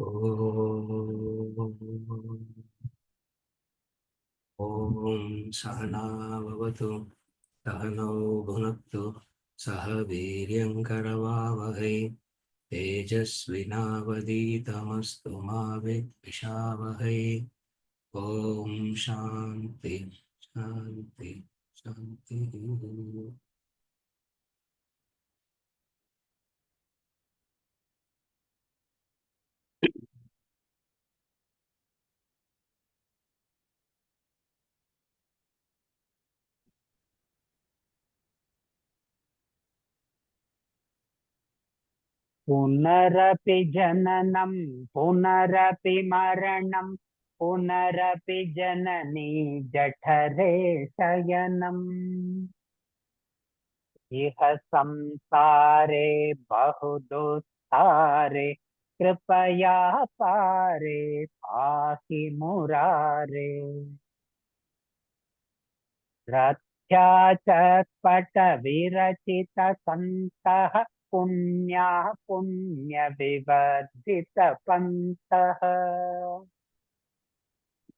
ॐ सहना भवतु सहनौ भुनक्तु सह वीर्यङ्करवावहै तेजस्विनावधीतमस्तु मा विद्विषावहै ॐ शान्ति शान्ति शान्तिः पुनरपि जननं पुनरपि मरणं पुनरपि जननी जठरे शयनम् इह संसारे बहुदुस्तारे कृपया पारे पाहि मुरारे रथ्याचपटविरचितसन्तः पुण्याः पुण्यविवर्धितपन्तः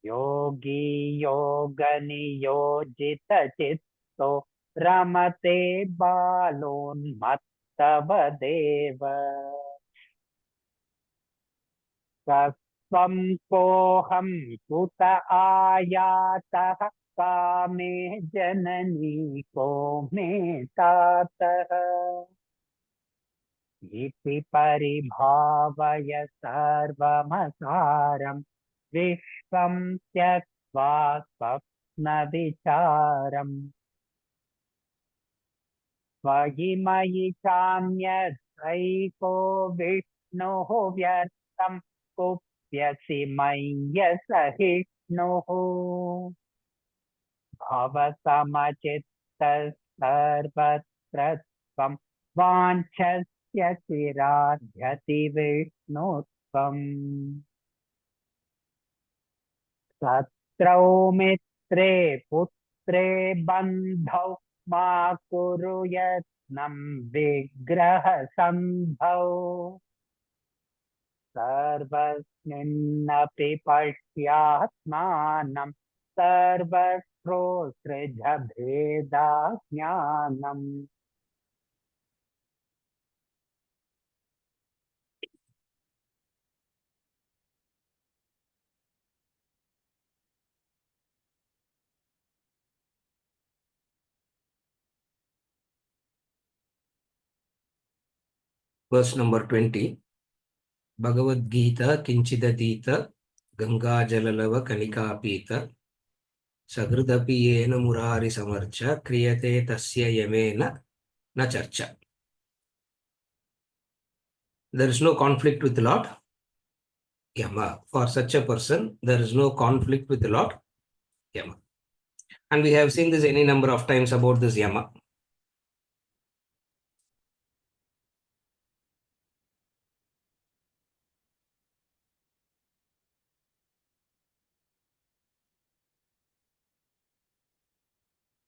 योगी योगनियोजितचित्तो रमते बालोन्मत्तवदेव सत्त्वं कोऽहं कुत आयातः कामे जननी को मे तातः इति परिभावय सर्वमसारं विश्वं त्यक्त्वा स्वप्नविचारम् त्वयि मयि चान्यद्वैको विष्णुः व्यर्थं कुप्यसि मय्यसहिष्णुः भवसमचित्तः सर्वत्र त्वं वाञ्छस्य चिराध्यति विष्णुत्वम् शत्रौ मित्रे पुत्रे बन्धौ मा कुरु यत्नं विग्रहसन्धौ सर्वस्मिन्नपि पश्यात्मानं सर्वश्रोत्सृज भेदाज्ञानम् Verse number 20. Bhagavad Gita Kinchidadita Gangajalalava Kanikapita Sagrudapi Yena Murari Samarcha Kriyate Tasya Yamena Na Charcha. There is no conflict with Lord Yama. For such a person, there is no conflict with Lord Yama. And we have seen this any number of times about this Yama.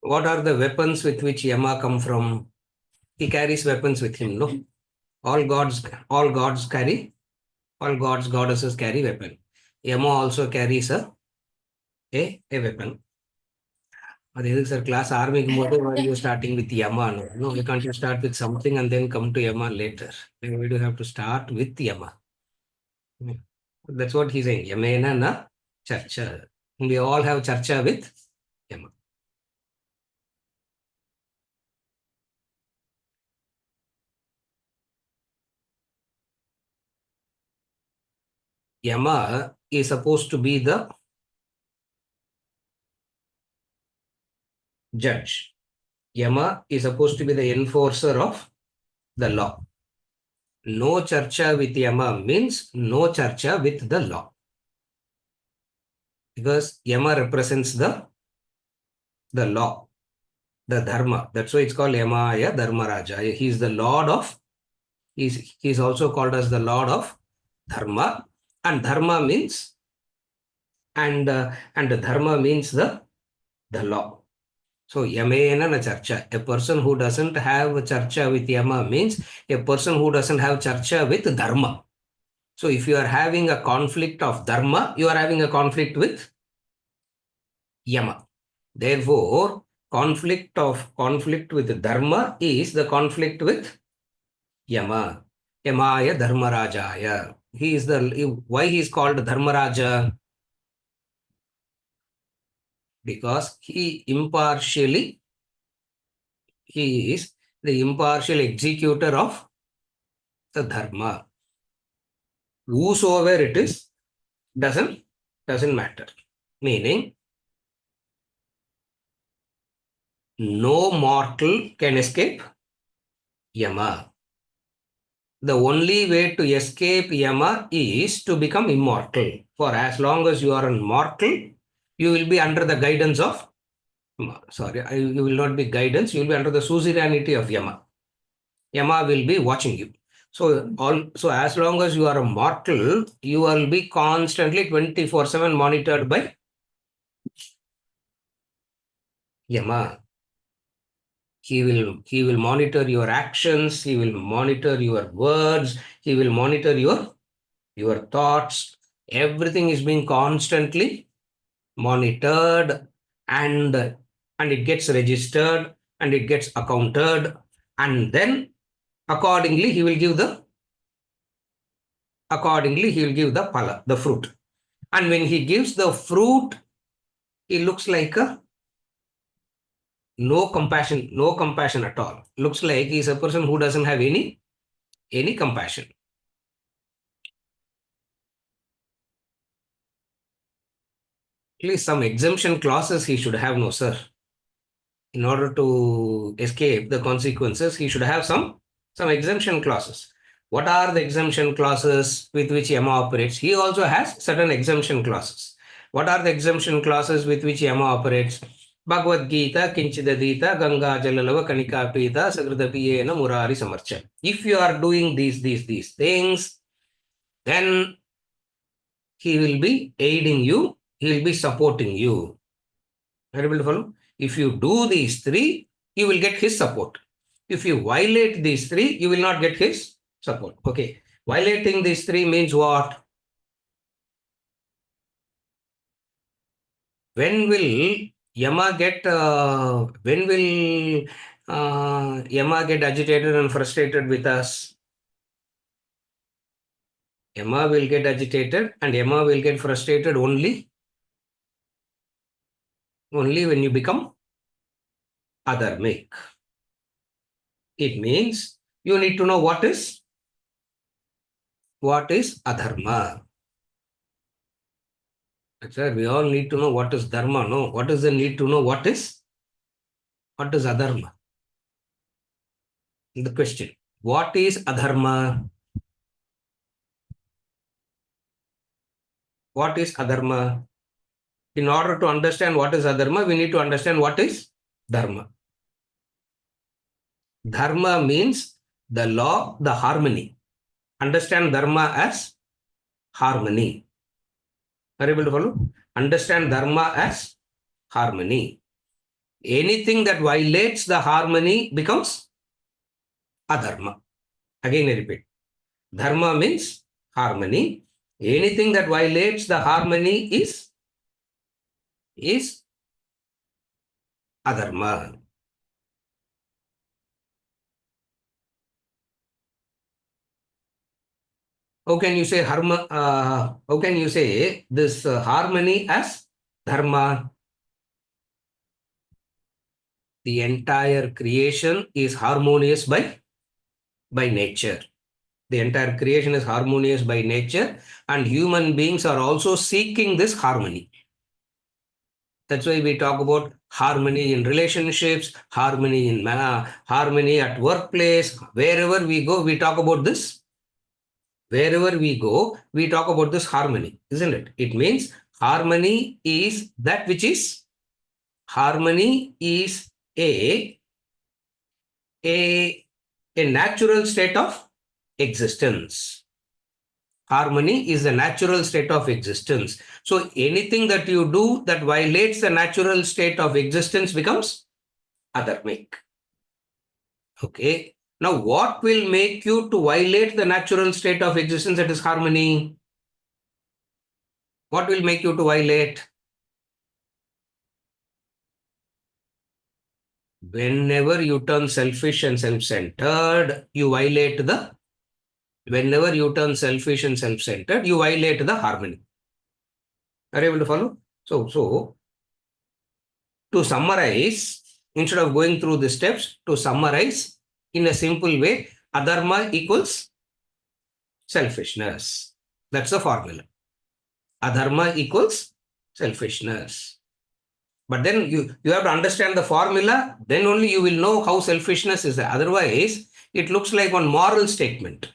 What are the weapons with which Yama come from? He carries weapons with him, no? All gods carry, all gods, goddesses carry weapon. Yama also carries a weapon. Sir, class army, why are you starting with Yama? No, you can't start with something and then come to Yama later. We do have to start with Yama. That's what he's saying. Yamena na charcha. We all have charcha with Yama. Yama is supposed to be the judge. Yama is supposed to be the enforcer of the law. No charcha with Yama means no charcha with the law. Because Yama represents the law, the dharma. That's why it's called Yamaya Dharmaraja. He's the lord of, he's also called as the lord of dharma. And dharma means, and the dharma means the law. So Yamena na charcha. A person who doesn't have charcha with Yama means a person who doesn't have charcha with dharma. So if you are having a conflict of dharma, you are having a conflict with yama. Therefore, conflict with dharma is the conflict with yama. Yamaya Dharmarajaya. Why he is called Dharmaraja? Because he is the impartial executor of the dharma. Whosoever it is, doesn't matter. Meaning, no mortal can escape yama. The only way to escape yama is to become immortal. For as long as you are immortal, you will be under the guidance of, you will not be guidance, you will be under the suzerainty of yama. Yama will be watching you. So as long as you are a mortal, you will be constantly 24/7 monitored by yama. He will monitor your actions, he will monitor your words, he will monitor your thoughts. Everything is being constantly monitored, and it gets registered and it gets accounted, and then accordingly he will give the phala, the fruit. And when he gives the fruit, he looks like a no compassion at all. Looks like he's a person who doesn't have any compassion. At least some exemption clauses he should have, no sir. In order to escape the consequences, he should have some exemption clauses. What are the exemption clauses with which Yama operates? He also has certain exemption clauses. What are the exemption clauses with which Yama operates? Bhagavad Gita, Kinchidadita, Ganga Jalalava, Kanika Pita, Sagradapiyena, Murari Samarcha. If you are doing these things, then he will be aiding you, he will be supporting you. Are you able to follow? If you do these three, you will get his support. If you violate these three, you will not get his support. Okay. Violating these three means what? When will Yama get agitated and frustrated with us? Yama will get agitated and Yama will get frustrated only when you become adharmic. It means you need to know what is adharma. Sir, we all need to know what is dharma. No, what is the need to know what is adharma? The question. What is adharma? What is adharma? In order to understand what is adharma, we need to understand what is dharma. Dharma means the law, the harmony. Understand dharma as harmony. Are you able to follow? Understand dharma as harmony. Anything that violates the harmony becomes adharma. Again, I repeat. Dharma means harmony. Anything that violates the harmony is adharma. How can you say how can you say this harmony as dharma? The entire creation is harmonious by nature. The entire creation is harmonious by nature, and human beings are also seeking this harmony. That's why we talk about harmony in relationships, harmony at workplace. Wherever we go, we talk about this. Wherever we go, we talk about this harmony, isn't it? It means harmony is a natural state of existence. Harmony is a natural state of existence. So anything that you do that violates the natural state of existence becomes adharmic. Okay. Now, what will make you to violate the natural state of existence, that is harmony? What will make you to violate? Whenever you turn selfish and self-centered, you violate the, whenever you turn selfish and self-centered, you violate the harmony. Are you able to follow? So to summarize, instead of going through the steps, to summarize in a simple way, adharma equals selfishness. That's the formula. Adharma equals selfishness. But then you have to understand the formula, then only you will know how selfishness is. Otherwise, it looks like one moral statement.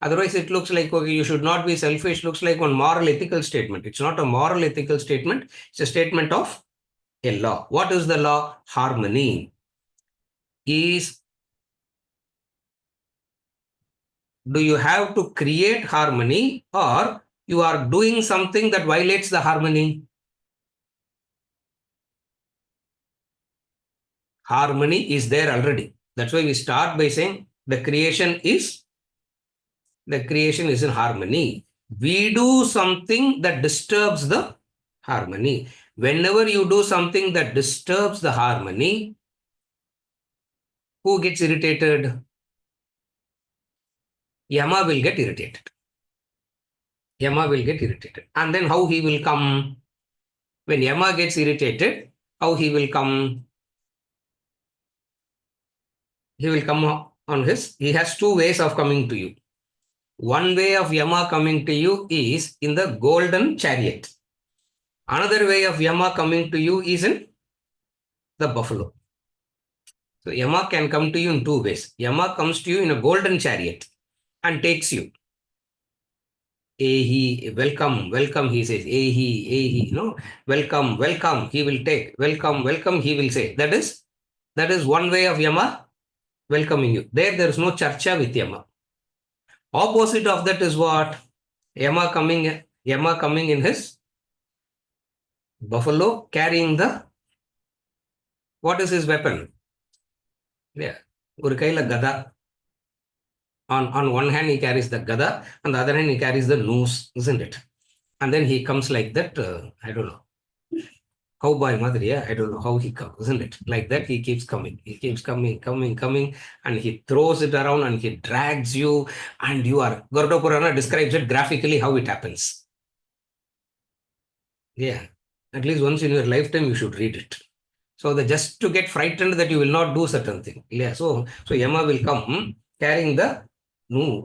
Otherwise, it looks like, okay, you should not be selfish, looks like one moral ethical statement. It's not a moral ethical statement, it's a statement of a law. What is the law? Harmony. Is, do you have to create harmony, or you are doing something that violates the harmony? Harmony is there already. That's why we start by saying the creation is in harmony. We do something that disturbs the harmony. Whenever you do something that disturbs the harmony, who gets irritated? Yama will get irritated. Yama will get irritated. And then how he will come? When Yama gets irritated, how he will come? He will come on he has two ways of coming to you. One way of Yama coming to you is in the golden chariot. Another way of Yama coming to you is in the buffalo. So Yama can come to you in two ways. Yama comes to you in a golden chariot and takes you. Ehi, welcome, welcome, he says. Ehi, no, welcome, welcome, he will take. Welcome, welcome, he will say. That is one way of Yama welcoming you. There is no charcha with Yama. Opposite of that is what? Yama coming in his buffalo, carrying the, what is his weapon? Yeah, ஒரு கையில கதா. On one hand, he carries the gada, on the other hand, he carries the noose, isn't it? And then he comes like that, I don't know, cowboy madriya, I don't know how he comes, isn't it? Like that, he keeps coming. He keeps coming, and he throws it around and he drags you, and you are, Garuda Purana describes it graphically how it happens. Yeah, at least once in your lifetime, you should read it. So just to get frightened that you will not do certain thing. Yeah, so Yama will come carrying the noose.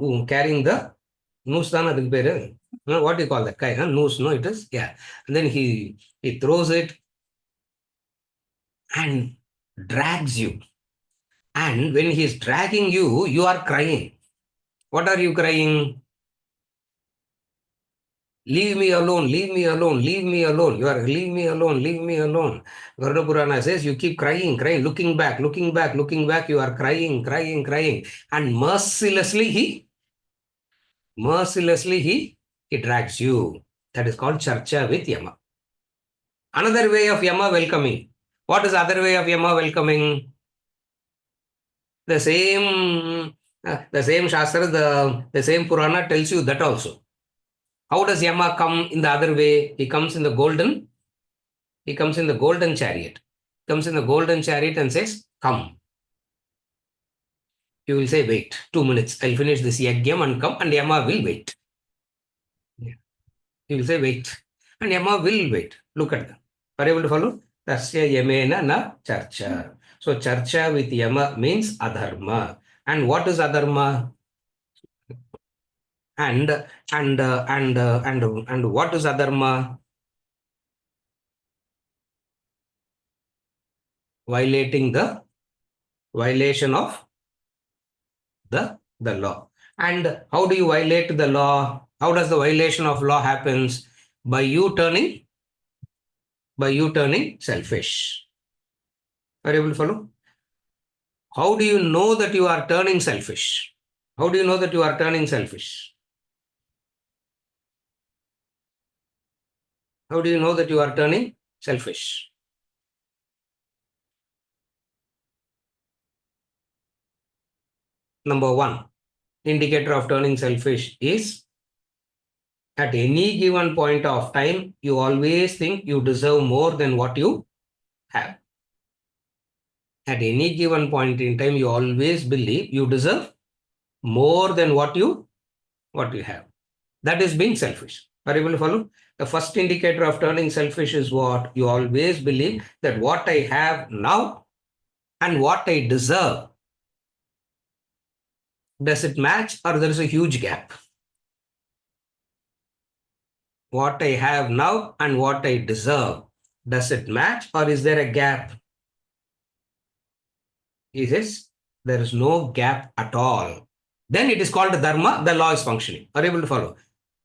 What do you call that guy? Noose, no, it is. Yeah. And then he throws it and drags you. And when he is dragging you, you are crying. What are you crying? Leave me alone, leave me alone, leave me alone. You are, leave me alone, leave me alone. Garuda Purana says you keep crying, looking back, you are crying. And mercilessly he drags you. That is called Charcha with Yama. Another way of Yama welcoming. What is other way of Yama welcoming? The same Shastra, the same Purana tells you that also. How does Yama come in the other way? He comes in the golden chariot. Comes in the golden chariot and says, come. You will say, wait, 2 minutes. I'll finish this yagyam and come, and Yama will wait. Yeah. You will say, wait. And Yama will wait. Look at that. Are you able to follow? Tasya yamena na charcha. So charcha with Yama means adharma. And what is adharma? And what is adharma? Violation of the law. And how do you violate the law? How does the violation of law happens? By you turning selfish. Are you able to follow? How do you know that you are turning selfish? How do you know that you are turning selfish? How do you know that you are turning selfish? Number one, indicator of turning selfish is at any given point of time, you always think you deserve more than what you have. At any given point in time, you always believe you deserve more than what you have. That is being selfish. Are you able to follow? The first indicator of turning selfish is what? You always believe that what I have now and what I deserve, does it match or there is a huge gap? What I have now and what I deserve, does it match or is there a gap? Is there is no gap at all. Then it is called dharma, the law is functioning. Are you able to follow?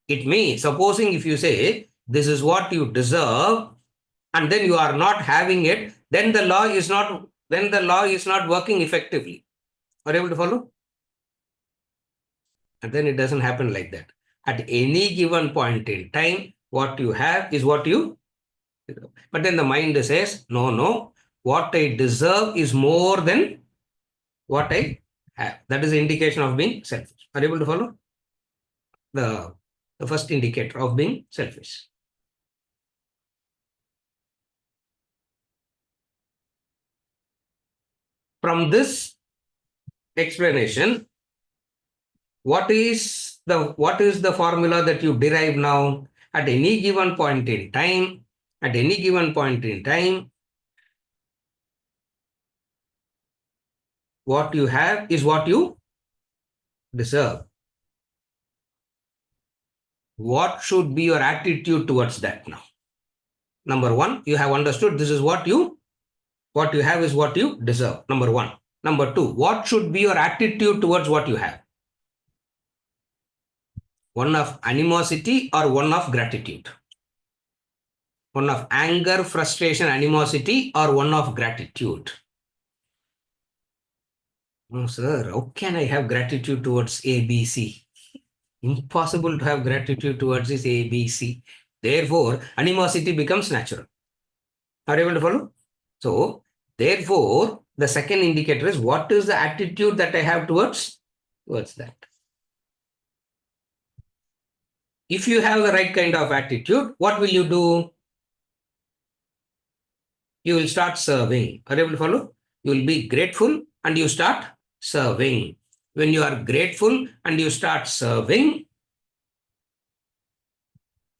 It means, supposing if you say, this is what you deserve, and then you are not having it, then the law is not working effectively. Are you able to follow? And then it doesn't happen like that. At any given point in time, what you have is what you deserve. But then the mind says, no, what I deserve is more than what I have. That is the indication of being selfish. Are you able to follow? The first indicator of being selfish. From this explanation, what is the formula that you derive now? At any given point in time, what you have is what you deserve. What should be your attitude towards that now? Number one, you have understood this is what you have is what you deserve. Number one. Number two, what should be your attitude towards what you have? One of animosity or one of gratitude? One of anger, frustration, animosity, or one of gratitude? No, sir, how can I have gratitude towards ABC? Impossible to have gratitude towards this ABC. Therefore, animosity becomes natural. Are you able to follow? So, therefore, the second indicator is what is the attitude that I have towards that. If you have the right kind of attitude, what will you do? You will start serving. Are you able to follow? You will be grateful and you start serving. When you are grateful and you start serving,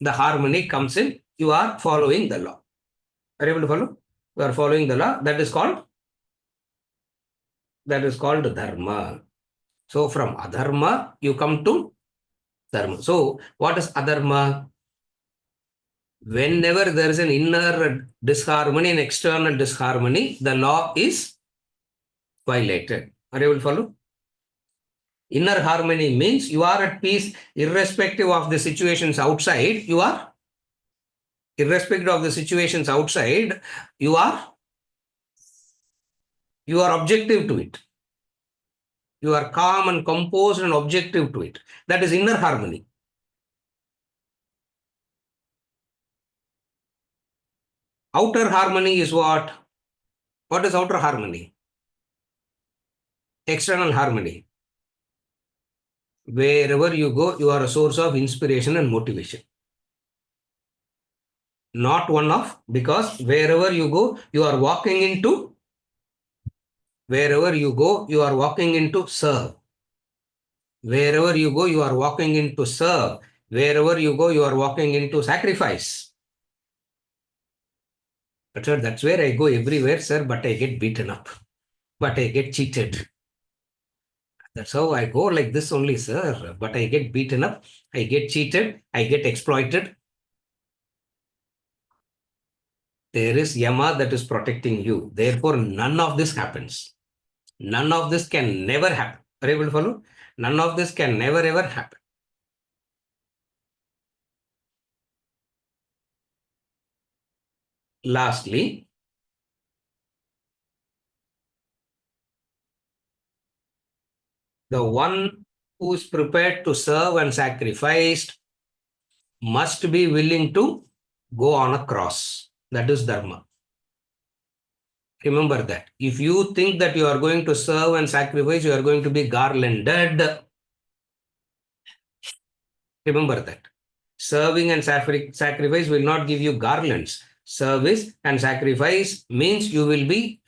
the harmony comes in. You are following the law. Are you able to follow? You are following the law. That is called dharma. So from adharma, you come to dharma. So what is adharma? Whenever there is an inner disharmony and external disharmony, the law is violated. Are you able to follow? Inner harmony means you are at peace irrespective of the situations outside. Irrespective of the situations outside, you are objective to it. You are calm and composed and objective to it. That is inner harmony. Outer harmony is what? What is outer harmony? External harmony. Wherever you go, you are a source of inspiration and motivation. Not one of, because wherever you go, you are walking into serve. Wherever you go, you are walking into serve. Wherever you go, you are walking into sacrifice. But sir, that's where I go everywhere, sir, but I get beaten up. But I get cheated. That's how I go like this only, sir. But I get beaten up, I get cheated, I get exploited. There is Yama that is protecting you. Therefore, none of this happens. None of this can never happen. Are you able to follow? None of this can never ever happen. Lastly, the one who is prepared to serve and sacrifice must be willing to go on a cross. That is dharma. Remember that. If you think that you are going to serve and sacrifice, you are going to be garlanded. Remember that. Serving and sacrifice will not give you garlands. Service and sacrifice means you will be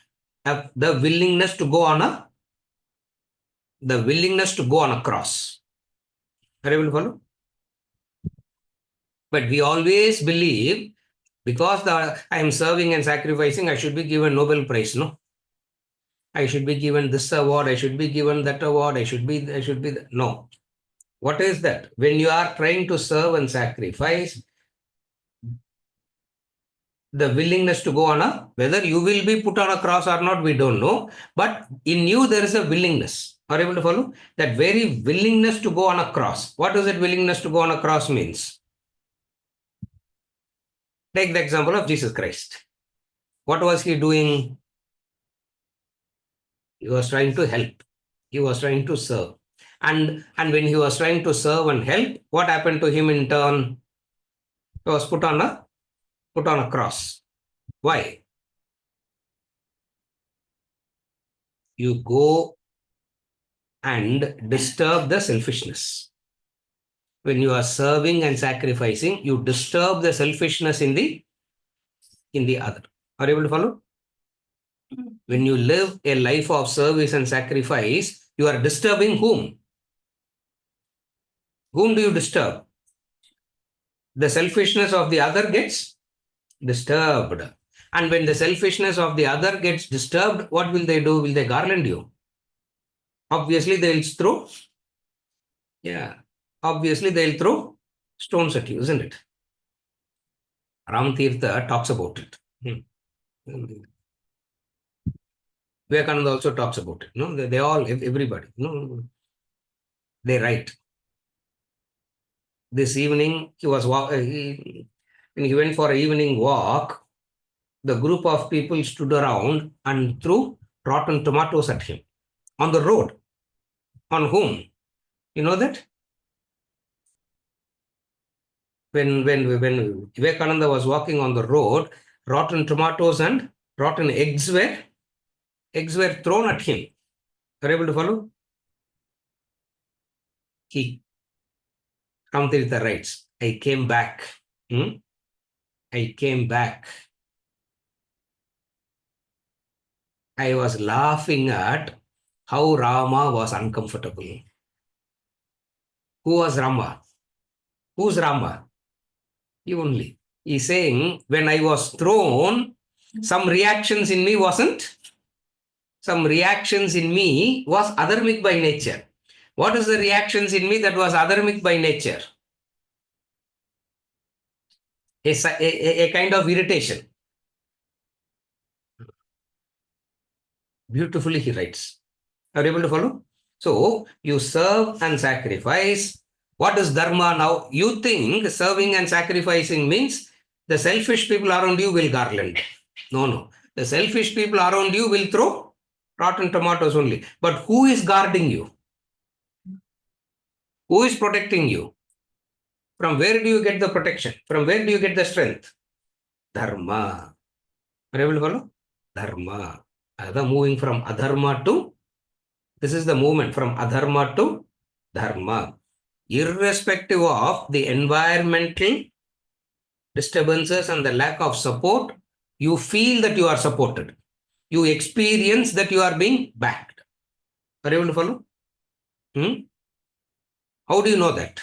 the willingness to go on a cross. Are you able to follow? But we always believe because I am serving and sacrificing, I should be given Nobel Prize. No, I should be given this award. I should be given that award. No. What is that? When you are trying to serve and sacrifice, the willingness to go on whether you will be put on a cross or not, we don't know. But in you, there is a willingness. Are you able to follow? That very willingness to go on a cross. What does that willingness to go on a cross means? Take the example of Jesus Christ. What was he doing? He was trying to help. He was trying to serve. And when he was trying to serve and help, what happened to him in turn? He was put on a cross. Why? You go and disturb the selfishness. When you are serving and sacrificing, you disturb the selfishness in the other. Are you able to follow? When you live a life of service and sacrifice, you are disturbing whom? Whom do you disturb? The selfishness of the other gets disturbed. And when the selfishness of the other gets disturbed, what will they do? Will they garland you? Obviously, they'll throw. Yeah. Obviously, they'll throw stones at you, isn't it? Ram Tirtha talks about it. Vivekananda also talks about it. No, they all, everybody. No, they write. This evening, when he went for an evening walk, the group of people stood around and threw rotten tomatoes at him on the road. On whom? You know that? When Vivekananda was walking on the road, rotten tomatoes and rotten eggs were thrown at him. Are you able to follow? Ramtirtha writes, I came back. I came back. I was laughing at how Rama was uncomfortable. Who was Rama? Who's Rama? You only. He's saying, when I was thrown, some reactions in me was adharmic by nature. What is the reactions in me that was adharmic by nature? A kind of irritation. Beautifully he writes. Are you able to follow? So you serve and sacrifice. What is dharma now? You think serving and sacrificing means the selfish people around you will garland. No. The selfish people around you will throw rotten tomatoes only. But who is guarding you? Who is protecting you? From where do you get the protection? From where do you get the strength? Dharma. Are you able to follow? Dharma. Moving from adharma to, this is the movement from adharma to dharma. Irrespective of the environmental disturbances and the lack of support, you feel that you are supported. You experience that you are being backed. Are you able to follow? How do you know that?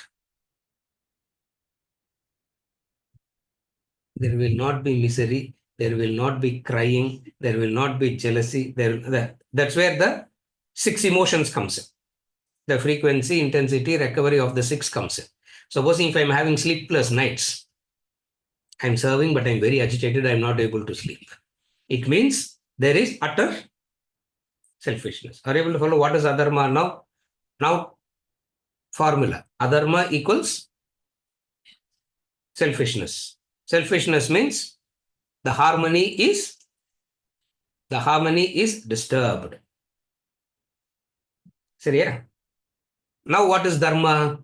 There will not be misery. There will not be crying. There will not be jealousy. That's where the 6 emotions comes in. The frequency, intensity, recovery of the 6 comes in. Supposing if I'm having sleepless nights, I'm serving, but I'm very agitated. I'm not able to sleep. It means there is utter selfishness. Are you able to follow what is adharma now? Now, formula. Adharma equals selfishness. Selfishness means the harmony is disturbed. Seriya? Now what is dharma?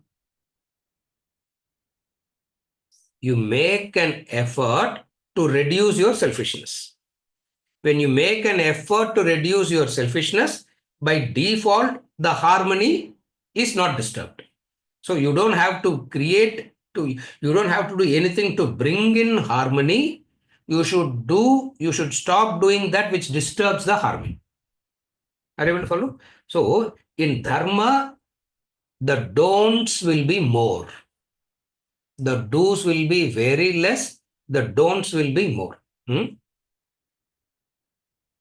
You make an effort to reduce your selfishness. When you make an effort to reduce your selfishness, by default, the harmony is not disturbed. So you don't have to you don't have to do anything to bring in harmony. You should stop doing that which disturbs the harmony. Are you able to follow? So in dharma, the don'ts will be more. The do's will be very less. The don'ts will be more.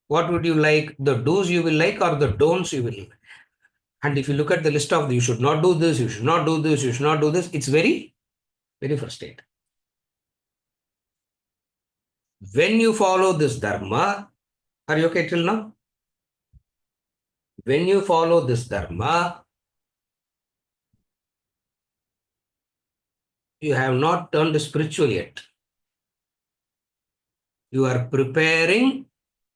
What would you like? The do's you will like or the don'ts you will like? And if you look at the list of you should not do this, you should not do this, you should not do this, it's very, very frustrating. When you follow this dharma, are you okay till now? When you follow this dharma, you have not turned spiritual yet. You are preparing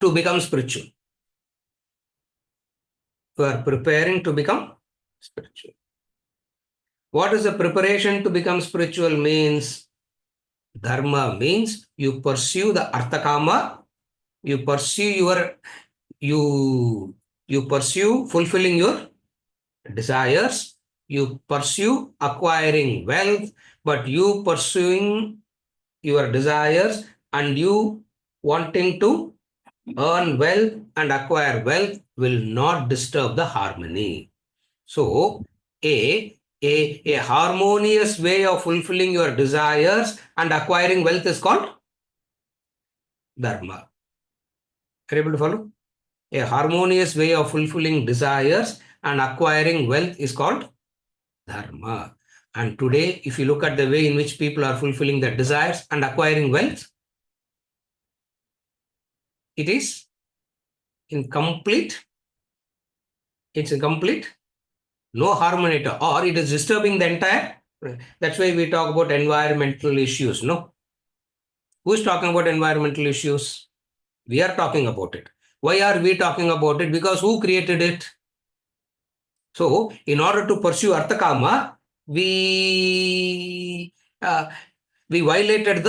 to become spiritual. You are preparing to become spiritual. What is the preparation to become spiritual means? Dharma means you pursue the arthakama, you pursue fulfilling your desires, you pursue acquiring wealth, but you pursuing your desires and you wanting to earn wealth and acquire wealth will not disturb the harmony. So, a harmonious way of fulfilling your desires and acquiring wealth is called dharma. Are you able to follow? A harmonious way of fulfilling desires and acquiring wealth is called dharma. And today, if you look at the way in which people are fulfilling their desires and acquiring wealth, it is incomplete. It's incomplete. No harmony at all, or it is disturbing the entire. That's why we talk about environmental issues. No, who's talking about environmental issues? We are talking about it. Why are we talking about it? Because who created it? So, in order to pursue arthakama, we violated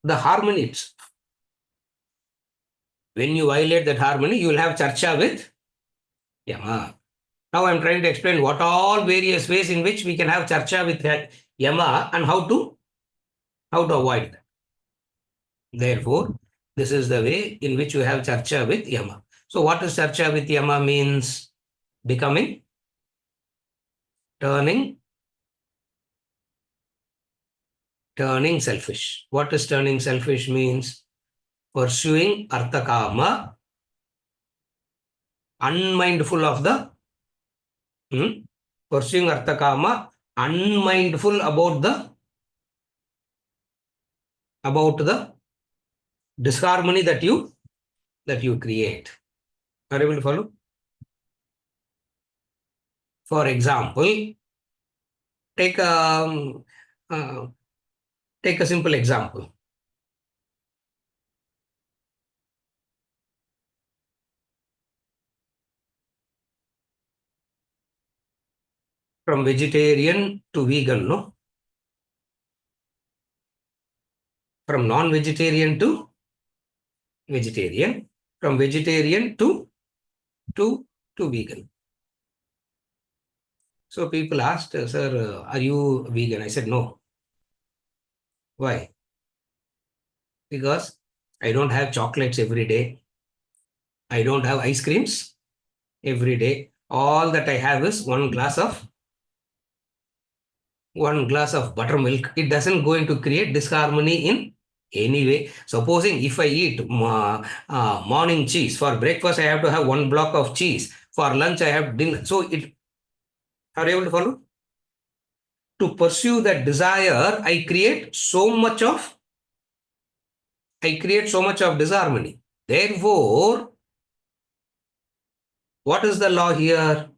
the harmony itself. When you violate that harmony, you will have charcha with Yama. Now I'm trying to explain what all various ways in which we can have charcha with Yama and how to avoid that. Therefore, this is the way in which you have charcha with Yama. So what is charcha with Yama means? Becoming, turning selfish. What is turning selfish means? Pursuing arthakama, unmindful of the pursuing arthakama, unmindful about the disharmony that you create. Are you able to follow? For example, take a simple example. From vegetarian to vegan, no? From non-vegetarian to vegetarian, from vegetarian to vegan. So people asked, sir, are you vegan? I said, no. Why? Because I don't have chocolates every day. I don't have ice creams every day. All that I have is one glass of buttermilk. It doesn't going to create disharmony in any way. Supposing if I eat morning cheese, for breakfast I have to have one block of cheese. For lunch I have dinner. So are you able to follow? To pursue that desire, I create so much of disharmony. Therefore, what is the law here?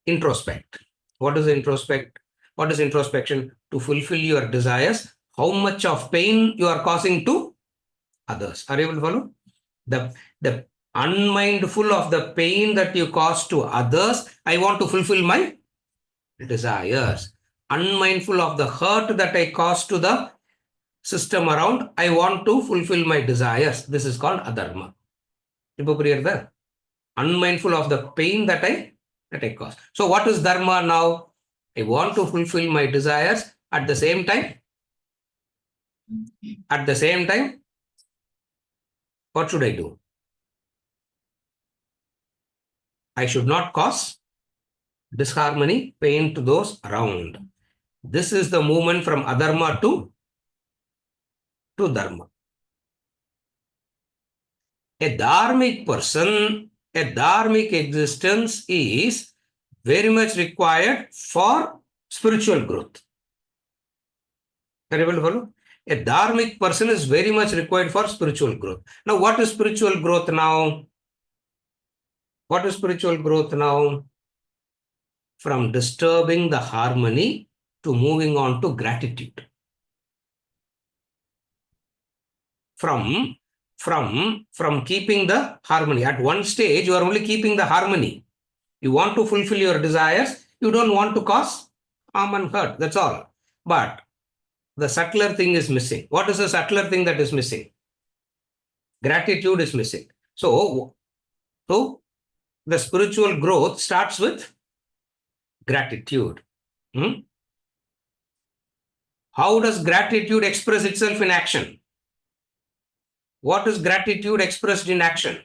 Introspect. What is introspect? What is introspection? To fulfill your desires, how much of pain you are causing to others. Are you able to follow? The unmindful of the pain that you cause to others, I want to fulfill my desires. Unmindful of the hurt that I cause to the system around, I want to fulfill my desires. This is called adharma. Unmindful of the pain that I cause. So what is dharma now? I want to fulfill my desires at the same time. At the same time, what should I do? I should not cause disharmony, pain to those around. This is the movement from adharma to dharma. A dharmic person, a dharmic existence is very much required for spiritual growth. Are you able to follow? A dharmic person is very much required for spiritual growth. Now, what is spiritual growth now? What is spiritual growth now? From disturbing the harmony to moving on to gratitude. From keeping the harmony. At one stage, you are only keeping the harmony. You want to fulfill your desires. You don't want to cause harm and hurt. That's all. But the subtler thing is missing. What is the subtler thing that is missing? Gratitude is missing. So the spiritual growth starts with gratitude. How does gratitude express itself in action? What is gratitude expressed in action?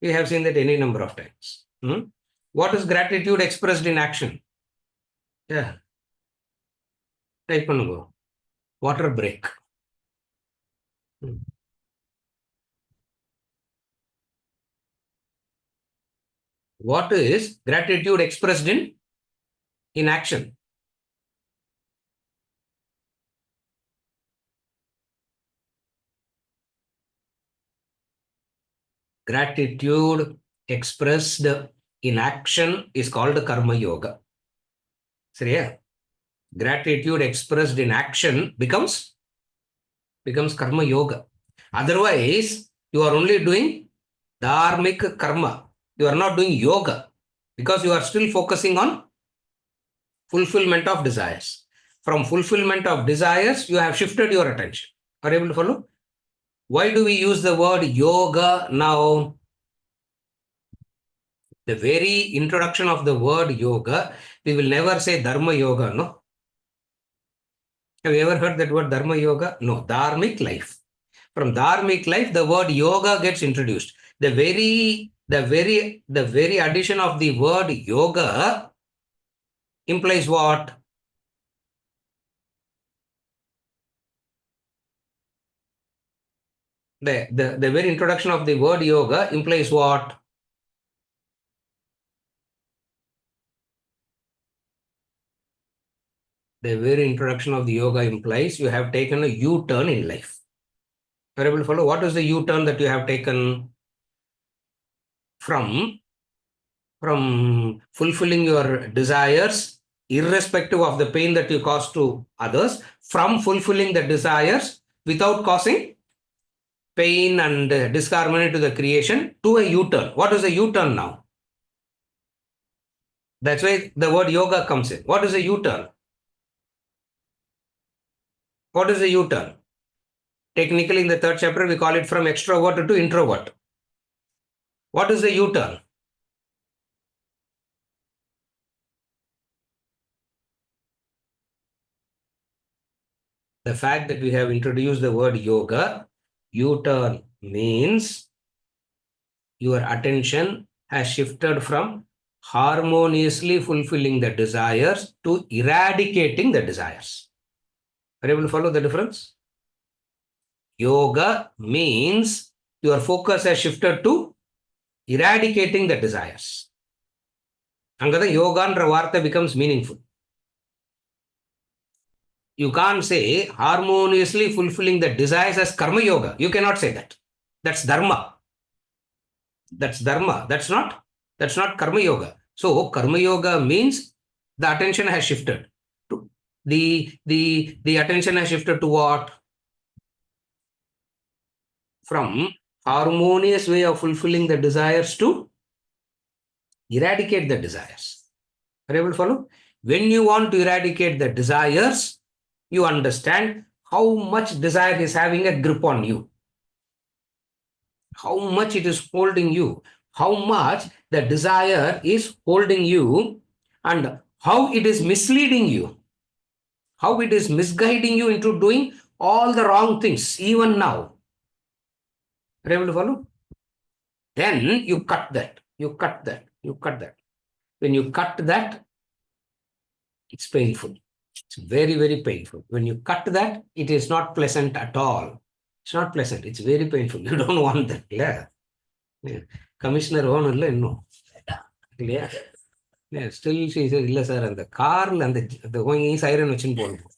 We have seen that any number of times. What is gratitude expressed in action? Yeah. Type பண்ணுங்க. Water break. What is gratitude expressed in action? Gratitude expressed in action is called karma yoga. Seriya? Gratitude expressed in action becomes karma yoga. Otherwise, you are only doing dharmic karma. You are not doing yoga because you are still focusing on fulfillment of desires. From fulfillment of desires, you have shifted your attention. Are you able to follow? Why do we use the word yoga now? The very introduction of the word yoga, we will never say dharma yoga, no? Have you ever heard that word dharma yoga? No, dharmic life. From dharmic life, the word yoga gets introduced. The very addition of the word yoga implies what? The very introduction of the word yoga implies what? The very introduction of the yoga implies you have taken a U-turn in life. Are you able to follow? What is the U-turn that you have taken? From fulfilling your desires, irrespective of the pain that you cause to others, from fulfilling the desires without causing pain and disharmony to the creation, to a U-turn. What is a U-turn now? That's why the word yoga comes in. What is a U-turn? What is a U-turn? Technically, in the third chapter, we call it from extrovert to introvert. What is a U-turn? The fact that we have introduced the word yoga, U-turn means your attention has shifted from harmoniously fulfilling the desires to eradicating the desires. Are you able to follow the difference? Yoga means your focus has shifted to eradicating the desires. Angada yoga and vartha becomes meaningful. You can't say harmoniously fulfilling the desires as karma yoga. You cannot say that. That's dharma. That's dharma. That's not karma yoga. So karma yoga means the attention has shifted. The attention has shifted to what? From harmonious way of fulfilling the desires to eradicate the desires. Are you able to follow? When you want to eradicate the desires, you understand how much desire is having a grip on you, how much it is holding you, how much the desire is holding you, and how it is misleading you, how it is misguiding you into doing all the wrong things, even now. Are you able to follow? Then you cut that, you cut that, you cut that. When you cut that, it's painful. It's very, very painful. When you cut that, it is not pleasant at all. It's not pleasant. It's very painful. You don't want that. Yeah. Commissioner ஒன்றும் இன்னும் இல்லையா still இல்லை sir அந்த கார்ல அந்த siren வச்சுன்னு போகணும்.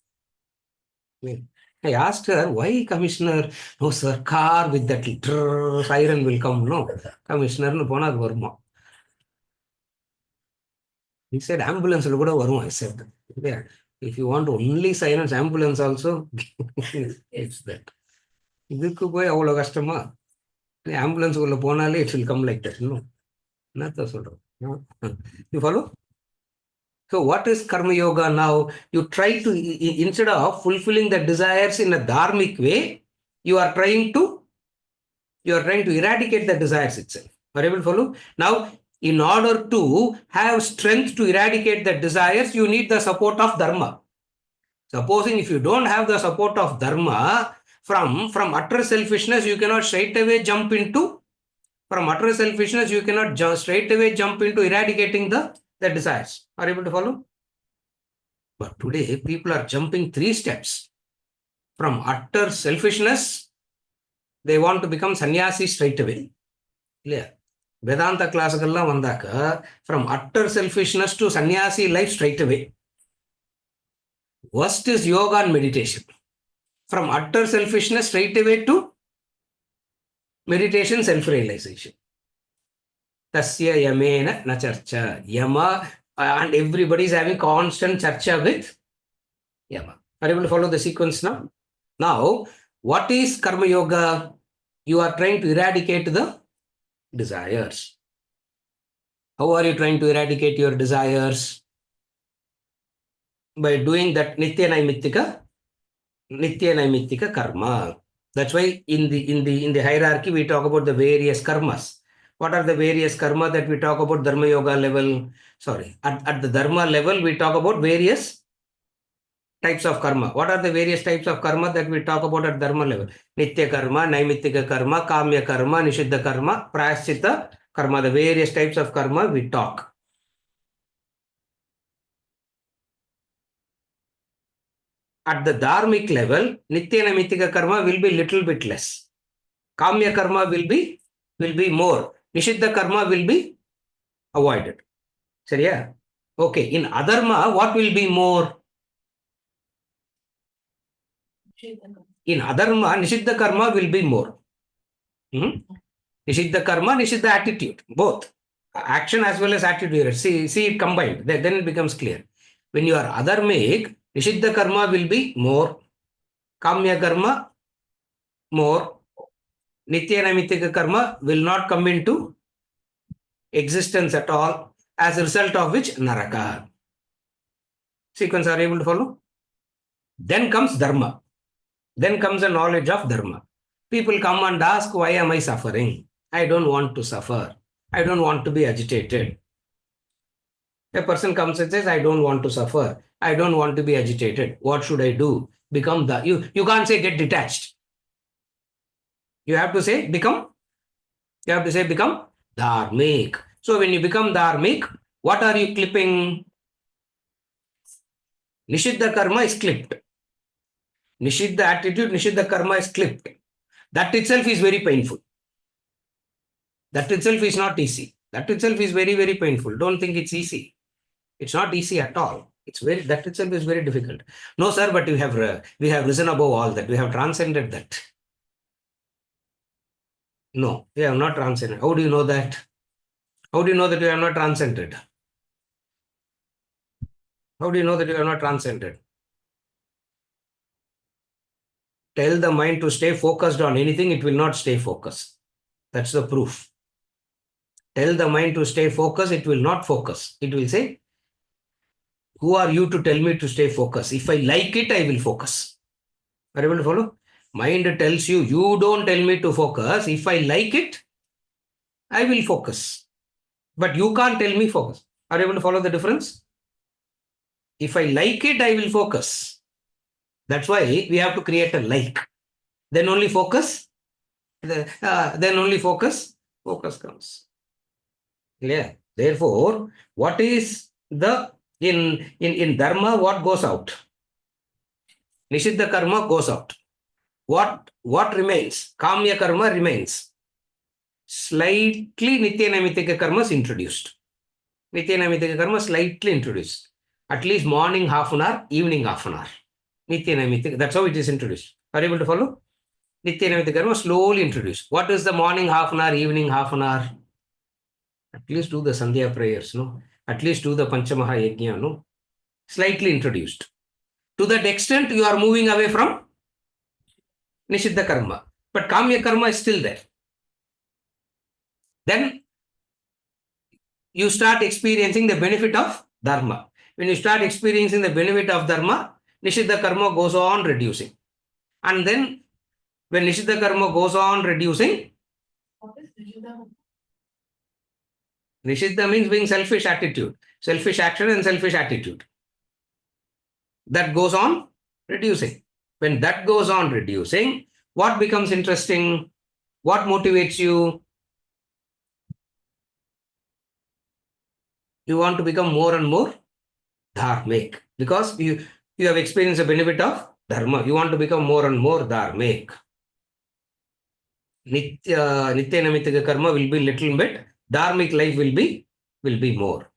I asked her, why commissioner? No sir, car with that siren will come. No, commissioner nu pona adu varuma. He said ambulance will kuda varum. I said, yeah, if you want only sirens, ambulance also. It's that. இதுக்கு போய் அவ்வளோ கஷ்டமா? Ambulance உள்ள போனாலே it will come like that. No, என்னத்த சொல்றோம்? You follow? So what is karma yoga now? You try to, instead of fulfilling the desires in a dharmic way, you are trying to eradicate the desires itself. Are you able to follow? Now, in order to have strength to eradicate the desires, you need the support of dharma. Supposing if you don't have the support of dharma, from utter selfishness, you cannot straight away jump into eradicating the desires. Are you able to follow? But today, people are jumping 3 steps. From utter selfishness, they want to become sannyasi straight away. Clear? Vedanta class vandaka, from utter selfishness to sannyasi life straight away. Worst is yoga and meditation. From utter selfishness straight away to meditation, self-realization. Tasya yamena na charcha. Yama, and everybody is having constant charcha with Yama. Are you able to follow the sequence now? Now, what is karma yoga? You are trying to eradicate the desires. How are you trying to eradicate your desires? By doing that nitya naimittika karma. That's why in the hierarchy we talk about the various karmas. What are the various karma that we talk about dharma yoga level? Sorry, at the dharma level we talk about various types of karma. What are the various types of karma that we talk about at dharma level? Nitya karma, naimittika karma, kamya karma, nishiddha karma, prayaschitta karma. The various types of karma we talk. At the dharmic level, nitya naimittika karma will be little bit less. Kamya karma will be more. Nishiddha karma will be avoided. Seriya? Okay. In adharma, what will be more? In adharma, nishiddha karma will be more. Nishiddha karma, nishiddha attitude, both. Action as well as attitude. See it combined. Then it becomes clear. When you are adharmic, nishiddha karma will be more. Kamya karma, more. Nitya naimittika karma will not come into existence at all, as a result of which naraka. Sequence, are you able to follow? Then comes dharma. Then comes the knowledge of dharma. People come and ask, why am I suffering? I don't want to suffer. I don't want to be agitated. A person comes and says, I don't want to suffer. I don't want to be agitated. What should I do? You can't say get detached. You have to say become dharmic. So when you become dharmic, what are you clipping? Nishiddha karma is clipped. Nishiddha attitude, nishiddha karma is clipped. That itself is very painful. That itself is not easy. That itself is very, very painful. Don't think it's easy. It's not easy at all. That itself is very difficult. No, sir, but we have risen above all that. We have transcended that. No, we have not transcended. How do you know that? How do you know that you have not transcended? How do you know that you have not transcended? Tell the mind to stay focused on anything, it will not stay focused. That's the proof. Tell the mind to stay focused, it will not focus. It will say, Who are you to tell me to stay focused? If I like it, I will focus. Are you able to follow? Mind tells you, you don't tell me to focus. If I like it, I will focus. But you can't tell me focus. Are you able to follow the difference? If I like it, I will focus. That's why we have to create a like. Then only focus. Then only focus comes. Clear? Therefore, what is the in dharma? What goes out? Nishiddha karma goes out. What remains? Kamya karma remains. Slightly nitya naimittika karma is introduced. Nitya naimittika karma slightly introduced. At least morning half an hour, evening half an hour. Nitya naimittika. That's how it is introduced. Are you able to follow? Nitya naimittika karma slowly introduced. What is the morning half an hour, evening half an hour? At least do the Sandhya prayers, no? At least do the Panchamaha Yajna, no? Slightly introduced. To that extent, you are moving away from Nishiddha karma. But Kamya karma is still there. Then you start experiencing the benefit of Dharma. When you start experiencing the benefit of Dharma, Nishiddha karma goes on reducing. And then when Nishiddha karma goes on reducing, What is Nishida? Nishiddha means being selfish attitude, selfish action and selfish attitude. That goes on reducing. When that goes on reducing, what becomes interesting? What motivates you? You want to become more and more dharmic because you have experienced the benefit of dharma. You want to become more and more dharmic. Nitya naimittika karma will be little bit. Dharmic life will be more.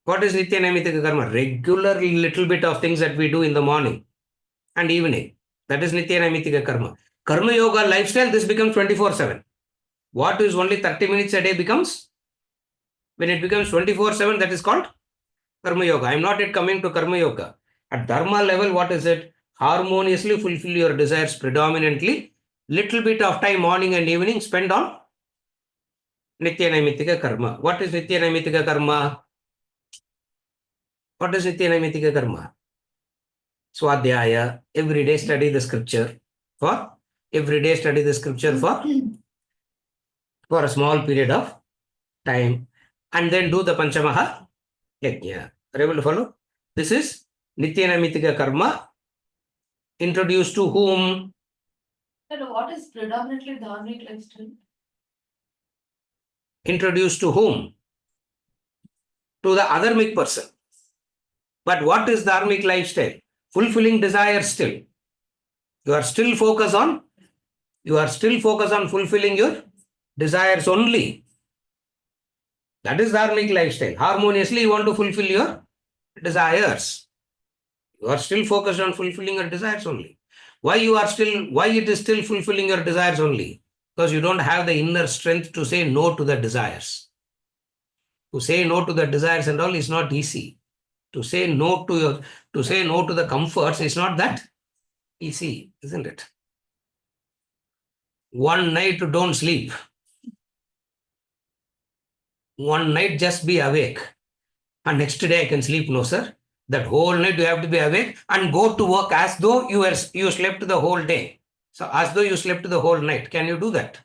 What is nitya naimittika karma? Regular little bit of things that we do in the morning and evening. That is nitya naimittika karma. Karma yoga lifestyle, this becomes 24/7. What is only 30 minutes a day becomes, when it becomes 24/7, that is called Karma Yoga. I am not yet coming to Karma Yoga. At Dharma level, what is it? Harmoniously fulfill your desires predominantly. Little bit of time, morning and evening, spend on Nitya Naimittika Karma. What is Nitya Naimittika Karma? What is Nitya Naimittika Karma? Swadhyaya, every day study the scripture for for a small period of time, and then do the Panchamaha Yajna. Are you able to follow? This is Nitya Naimittika Karma introduced to whom? And what is predominantly dharmic lifestyle? Introduced to whom? To the adharmic person. But what is dharmic lifestyle? Fulfilling desire still. You are still focused on fulfilling your desires only. That is dharmic lifestyle. Harmoniously, you want to fulfill your desires. You are still focused on fulfilling your desires only. Why it is still fulfilling your desires only? Because you don't have the inner strength to say no to the desires. To say no to the desires and all is not easy. To say no to the comforts is not that easy, isn't it? One night don't sleep. One night just be awake. And next day I can sleep. No, sir. That whole night you have to be awake and go to work as though you slept the whole day. So as though you slept the whole night. Can you do that?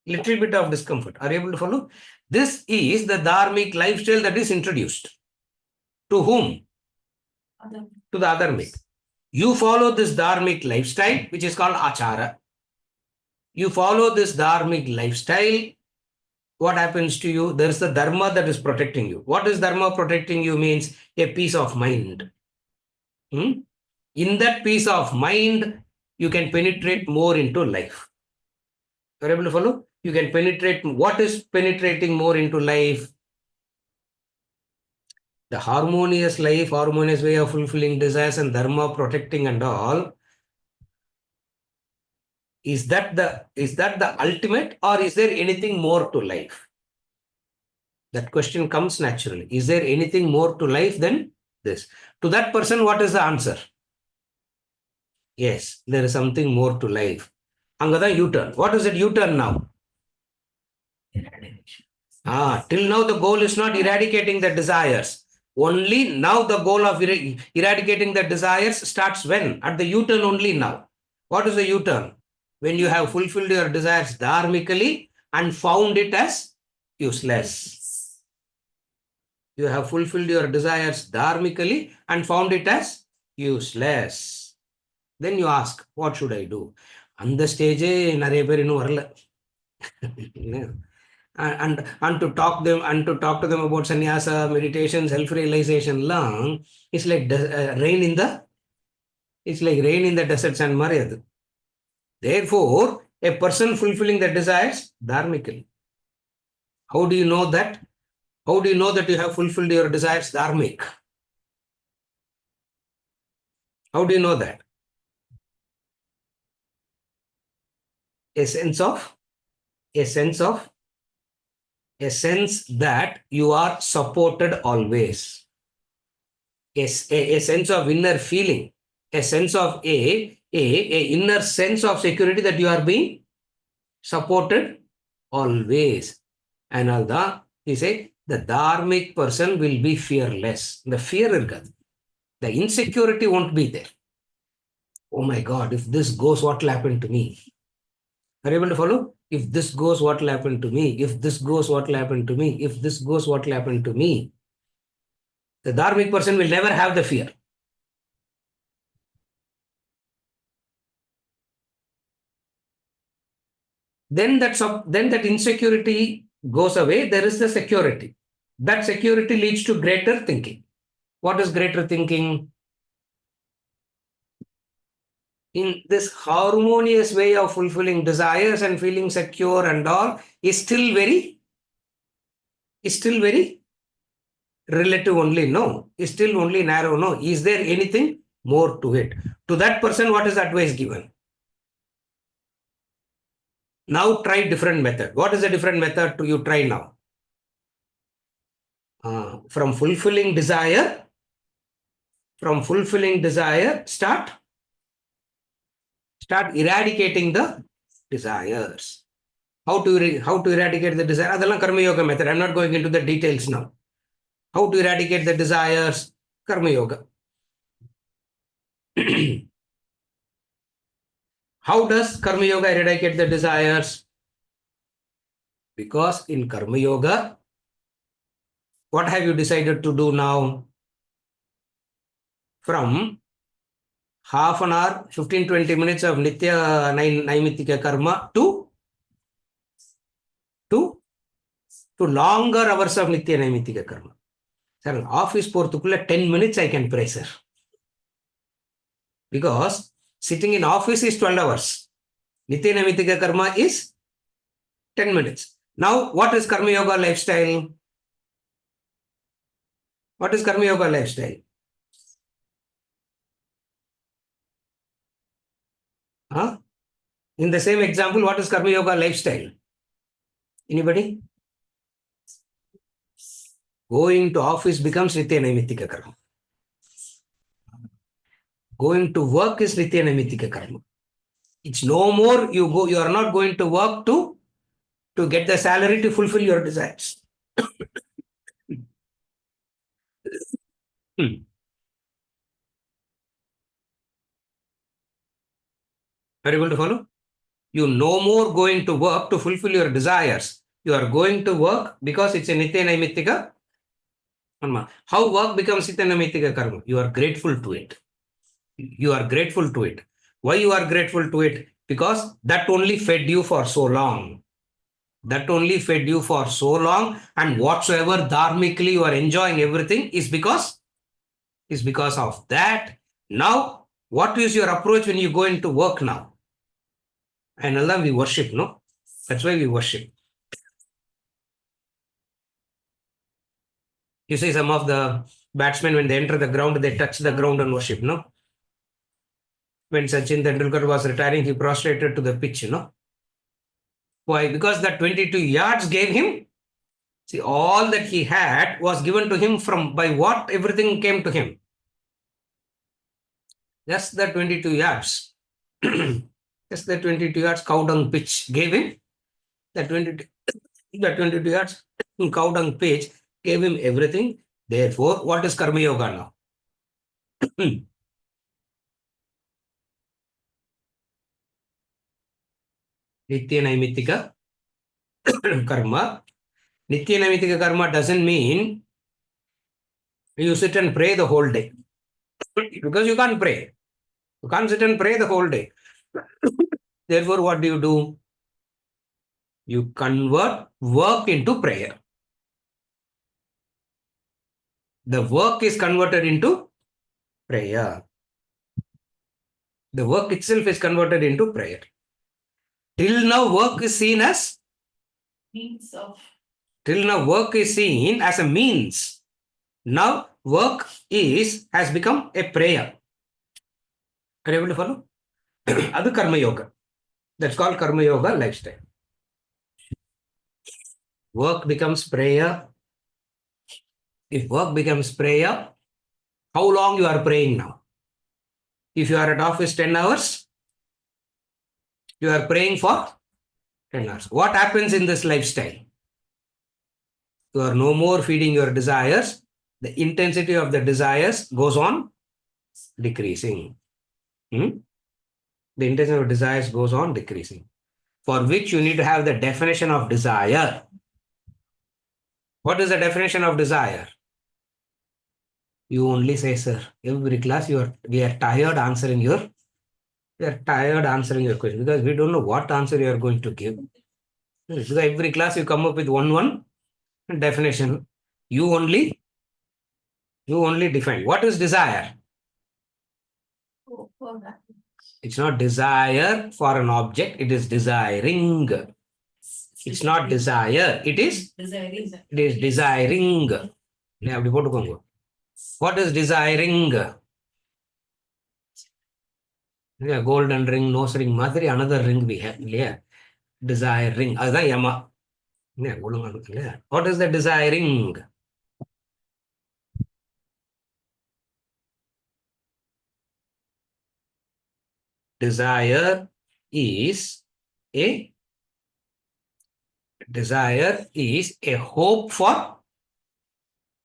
Little bit of discomfort. Are you able to follow? This is the dharmic lifestyle that is introduced. To whom? Other. To the adharmic. You follow this dharmic lifestyle, which is called achara. You follow this dharmic lifestyle. What happens to you? There is the dharma that is protecting you. What is dharma protecting you means? A peace of mind. In that peace of mind, you can penetrate more into life. Are you able to follow? You can penetrate. What is penetrating more into life? The harmonious life, harmonious way of fulfilling desires and dharma protecting and all. Is that the ultimate, or is there anything more to life? That question comes naturally. Is there anything more to life than this? To that person, what is the answer? Yes, there is something more to life. Angada U-turn. What is it U-turn now? Till now, the goal is not eradicating the desires. Only now the goal of eradicating the desires starts when? At the U-turn only now. What is the U-turn? When you have fulfilled your desires dharmically and found it as useless. You have fulfilled your desires dharmically and found it as useless. Then you ask, what should I do? அந்த ஸ்டேஜே நிறைய பேர் இன்னும் வரல. And to talk to them about sannyasa, meditation, self-realization lang, it's like rain in the desert and மாதிரி அது. Therefore, a person fulfilling the desires dharmically. How do you know that? How do you know that you have fulfilled your desires dharmic? How do you know that? A sense that you are supported always. A sense of inner feeling, a sense of a inner sense of security that you are being supported always. And all that, he say, the dharmic person will be fearless. The fear irukadu. The insecurity won't be there. Oh my God, if this goes, what will happen to me? Are you able to follow? If this goes, what will happen to me? If this goes, what will happen to me? If this goes, what will happen to me? The dharmic person will never have the fear. Then that insecurity goes away. There is the security. That security leads to greater thinking. What is greater thinking? In this harmonious way of fulfilling desires and feeling secure and all is still very relative only. No, is still only narrow. No, is there anything more to it? To that person, what is advice given? Now try different method. What is the different method to you try now? From fulfilling desire, start eradicating the desires. How to eradicate the desire? Adallam karma yoga method. I'm not going into the details now. How to eradicate the desires? Karma yoga. How does karma yoga eradicate the desires? Because in karma yoga, what have you decided to do now? From half an hour, 15-20 minutes of nitya naimitika karma to longer hours of nitya naimitika karma. Sir, office porthukkulla 10 minutes I can pray, sir. Because sitting in office is 12 hours. Nitya naimitika karma is 10 minutes. Now, what is karma yoga lifestyle? What is karma yoga lifestyle? In the same example, what is karma yoga lifestyle? Anybody? Going to office becomes nitya naimitika karma. Going to work is nitya naimitika karma. It's no more you are not going to work to get the salary to fulfill your desires. Are you able to follow? You no more going to work to fulfill your desires. You are going to work because it's a nitya naimitika karma. How work becomes nitya naimitika karma? You are grateful to it. You are grateful to it. Why you are grateful to it? Because that only fed you for so long. That only fed you for so long, and whatsoever dharmically you are enjoying everything is because of that. Now, what is your approach when you go into work now? And Allah, we worship, no? That's why we worship. You see some of the batsmen, when they enter the ground, they touch the ground and worship, no? When Sachin Tendulkar was retiring, he prostrated to the pitch, no? Why? Because that 22 yards gave him, see, all that he had was given to him by what everything came to him. Just the 22 yards. Just the 22 yards cow dung pitch gave him that 22 yards. cow dung page, gave him everything. Therefore, what is Karma Yoga now? Nitya Naimitika Karma. Nitya Naimitika Karma doesn't mean you sit and pray the whole day. Because you can't pray. You can't sit and pray the whole day. Therefore, what do? You convert work into prayer. The work is converted into prayer. The work itself is converted into prayer. Till now, work is seen as Means of. Till now, work is seen as a means. Now, work has become a prayer. Are you able to follow? That's Karma Yoga. That's called Karma Yoga lifestyle. Work becomes prayer. If work becomes prayer, how long you are praying now? If you are at office 10 hours, you are praying for 10 hours. What happens in this lifestyle? You are no more feeding your desires. The intensity of the desires goes on decreasing. The intensity of desires goes on decreasing. For which you need to have the definition of desire. What is the definition of desire? You only say, sir, every class we are tired answering your question because we don't know what answer you are going to give. Because every class you come up with one definition. You only define. What is desire? Oh, for that. It's not desire for an object, it is desiring. It's not desire, it is desiring. What is desiring? Yeah, golden ring, nose ring, madri, another ring we have. Yeah. Desiring. That's Yama. Yeah, what is the desiring? Desire is a hope for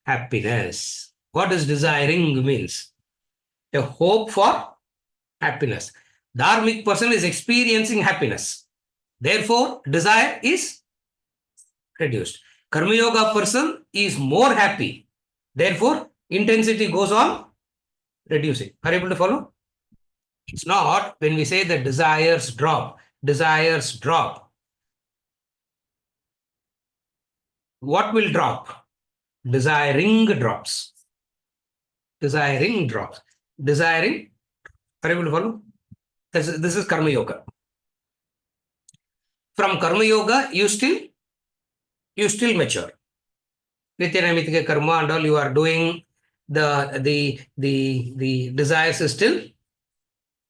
happiness. What does desiring means? A hope for happiness. Dharmic person is experiencing happiness. Therefore, desire is reduced. Karma Yoga person is more happy. Therefore, intensity goes on reducing. Are you able to follow? It's not when we say that desires drop. Desires drop. What will drop? Desiring drops. Desiring drops. Desiring. Are you able to follow? This is Karma Yoga. From Karma Yoga, you still mature. Nitya Naimittika Karma and all you are doing, the desires is still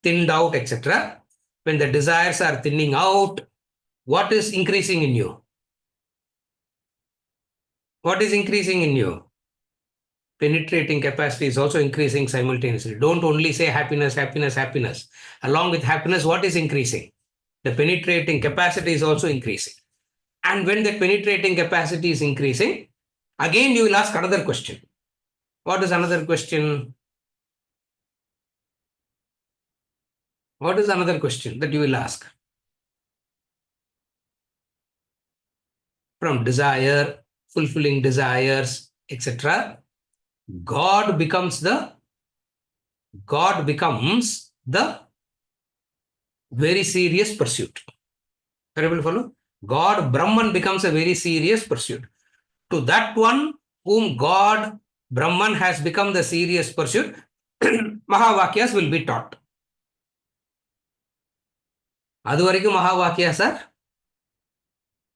thinned out, etc. When the desires are thinning out, what is increasing in you? What is increasing in you? Penetrating capacity is also increasing simultaneously. Don't only say happiness, happiness, happiness. Along with happiness, what is increasing? The penetrating capacity is also increasing. And when the penetrating capacity is increasing, again you will ask another question. What is another question? What is another question that you will ask? From desire, fulfilling desires, etc. God becomes the very serious pursuit. Are you able to follow? God, Brahman becomes a very serious pursuit. To that one whom God, Brahman has become the serious pursuit, Mahavakyas will be taught. Aduvariku Mahavakyas are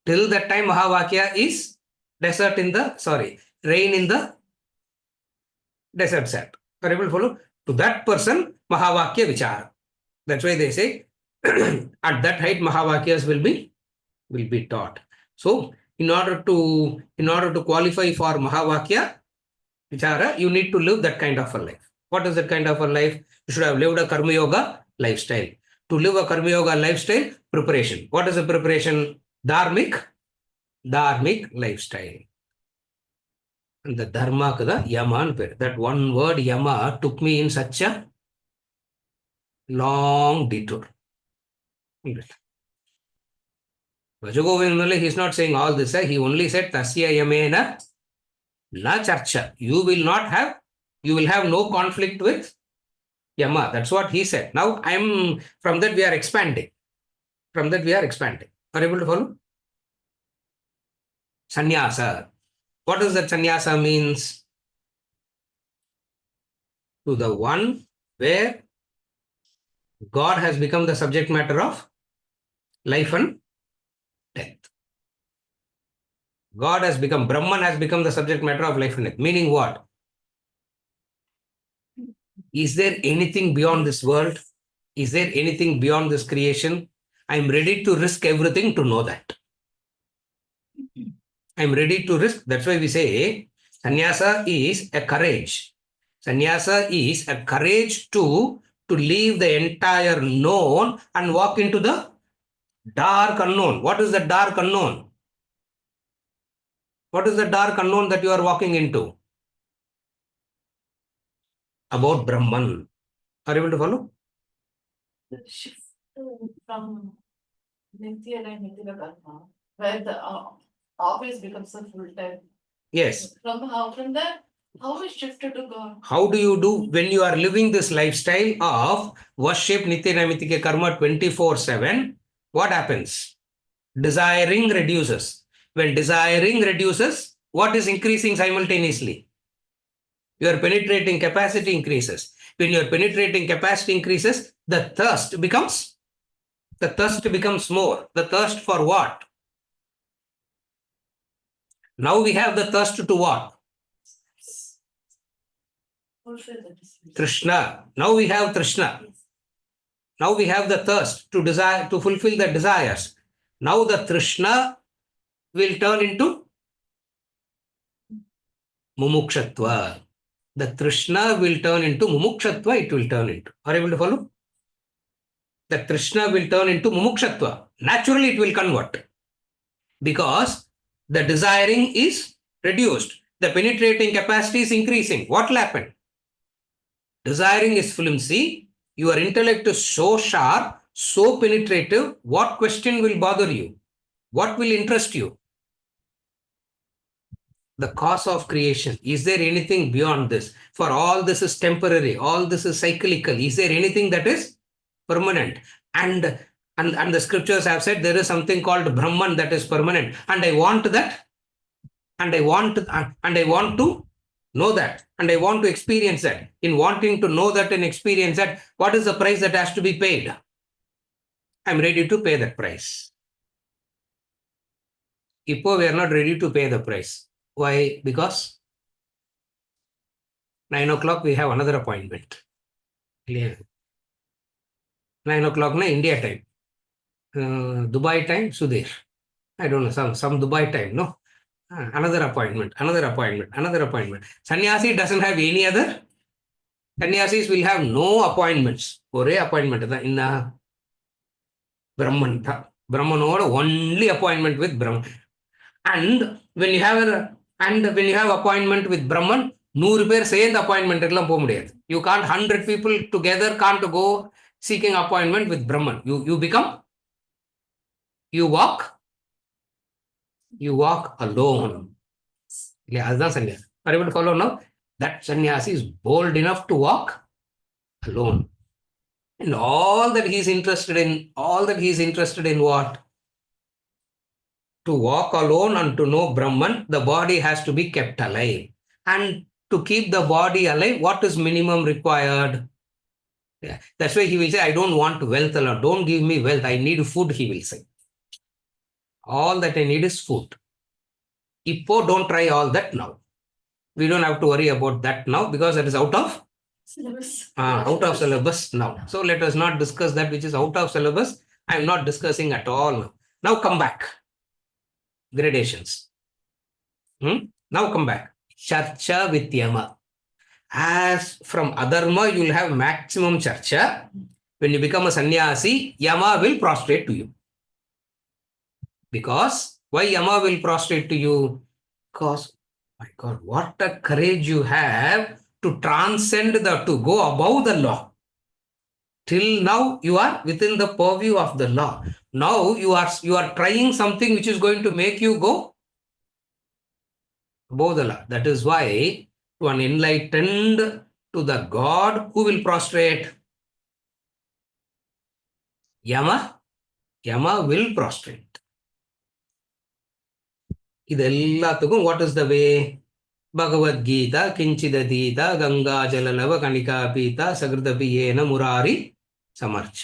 till that time Mahavakya is rain in the desert sand. Are you able to follow? To that person, Mahavakya Vichara. That's why they say at that height Mahavakyas will be taught. So in order to qualify for Mahavakya Vichara, you need to live that kind of a life. What is that kind of a life? You should have lived a Karma Yoga lifestyle. To live a Karma Yoga lifestyle, preparation. What is the preparation? Dharmic lifestyle. And the dharma kada yama. That one word yama took me in such a long detour. Vajagovindamale, he's not saying all this. He only said tasya yamena na charcha. You will have no conflict with yama. That's what he said. Now from that we are expanding. From that we are expanding. Are you able to follow? Sannyasa. What does that sannyasa means? To the one where God has become the subject matter of life and death. Brahman has become the subject matter of life and death. Meaning what? Is there anything beyond this world? Is there anything beyond this creation? I'm ready to risk everything to know that. I'm ready to risk. That's why we say sannyasa is a courage. Sannyasa is a courage to leave the entire known and walk into the dark unknown. What is the dark unknown? What is the dark unknown that you are walking into? About Brahman. Are you able to follow? The shift from Nitya and Nitya Karma, where the office becomes a full time. Yes. From there, how we shifted to God? How do you do when you are living this lifestyle of worship Nitya Naimittika Karma 24/7? What happens? Desiring reduces. When desiring reduces, what is increasing simultaneously? Your penetrating capacity increases. When your penetrating capacity increases, the thirst becomes more. The thirst for what? Now we have the thirst to what? Fulfill the desire. Krishna. Now we have Krishna. Now we have the thirst to desire, to fulfill the desires. Now the Trishna will turn into mumukshatva. The Trishna will turn into mumukshatva, it will turn into. Are you able to follow? The Trishna will turn into mumukshatva. Naturally, it will convert. Because the desiring is reduced. The penetrating capacity is increasing. What will happen? Desiring is flimsy. Your intellect is so sharp, so penetrative. What question will bother you? What will interest you? The cause of creation. Is there anything beyond this? For all this is temporary. All this is cyclical. Is there anything that is permanent? And the scriptures have said there is something called Brahman that is permanent. And I want that. And I want to know that. And I want to experience that. In wanting to know that and experience that, what is the price that has to be paid? I'm ready to pay that price. Ipo, we are not ready to pay the price. Why? Because 9 o'clock we have another appointment. Clear? 9 o'clock na India time. Dubai time, Sudhir. I don't know, some Dubai time, no? Another appointment. Sannyasi doesn't have any other. Sannyasis will have no appointments. Ore appointment in Brahman. Brahman only appointment with Brahman. And when you have appointment with Brahman, 100 பேர் சேர்ந்த அப்பாயின்மெண்ட்டுக்கெல்லாம் போக முடியாது. You can't 100 people together can't go seeking appointment with Brahman. You walk alone. அதுதான் சன்னியாசி. Are you able to follow now? That sannyasi is bold enough to walk alone. And all that he is interested in what? To walk alone and to know Brahman, the body has to be kept alive. And to keep the body alive, what is minimum required? Yeah. That's why he will say, I don't want wealth alone. Don't give me wealth. I need food, he will say. All that I need is food. Ipo, don't try all that now. We don't have to worry about that now because that is out of syllabus now. So let us not discuss that which is out of syllabus. I am not discussing at all now. Now come back. Gradations. Now come back. Charcha with yama. As from adharma, you will have maximum charcha. When you become a sannyasi, yama will prostrate to you. Because why yama will prostrate to you? Because My God, what a courage you have to transcend to go above the law. Till now, you are within the purview of the law. Now you are trying something which is going to make you go above the law. That is why to an enlightened, to the God who will prostrate. Yama will prostrate. ಇದೆಲ್ಲದಕ್ಕೂ what is the way Bhagavad Gita ಕಿಂಚಿದೀತ ಗಂಗಾ ಜಲಲವ ಕಣಿಕಾ ಪೀತ ಸಗೃದಪಿಯೇನ ಮುರಾರಿ ಸಮರ್ಚ.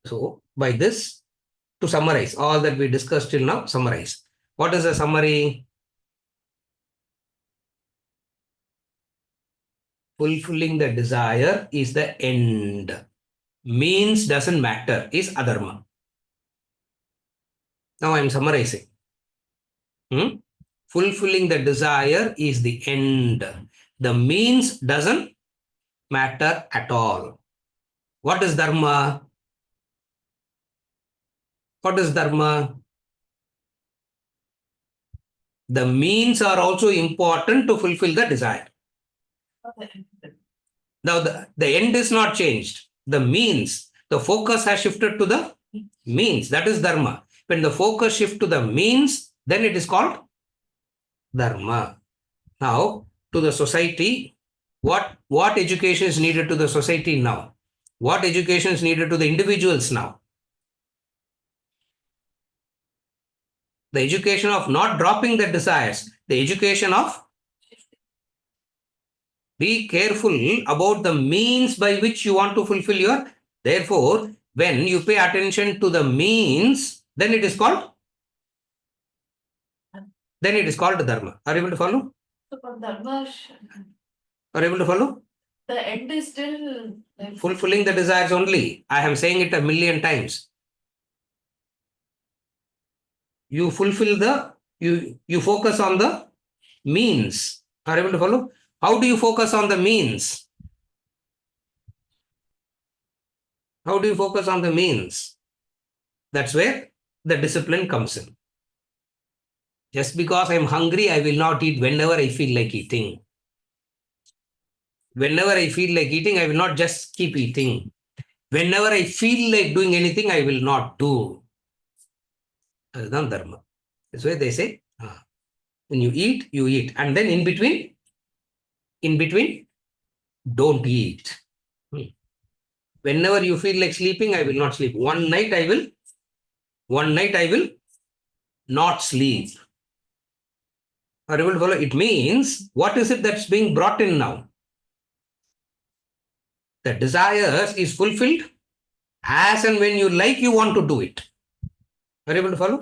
So by this, to summarize all that we discussed till now, summarize. What is the summary? Fulfilling the desire is the end. Means doesn't matter is adharma. Now I am summarizing. Fulfilling the desire is the end. The means doesn't matter at all. What is dharma? What is dharma? The means are also important to fulfill the desire. Now the end is not changed. The means, the focus has shifted to the means. That is dharma. When the focus shifts to the means, then it is called dharma. Now, to the society, what education is needed to the society now? What education is needed to the individuals now? The education of not dropping the desires, the education of be careful about the means by which you want to fulfill your. Therefore, when you pay attention to the means, then it is called dharma. Are you able to follow? So for dharma, Are you able to follow? the end is still like Fulfilling the desires only. I am saying it a million times. You fulfill you focus on the means. Are you able to follow? How do you focus on the means? How do you focus on the means? That's where the discipline comes in. Just because I'm hungry, I will not eat whenever I feel like eating. Whenever I feel like eating, I will not just keep eating. Whenever I feel like doing anything, I will not do. That's not dharma. That's why they say, when you eat, you eat. And then in between, don't eat. Whenever you feel like sleeping, I will not sleep. One night I will not sleep. Are you able to follow? It means, what is it that's being brought in now? The desires is fulfilled as and when you like, you want to do it. Are you able to follow?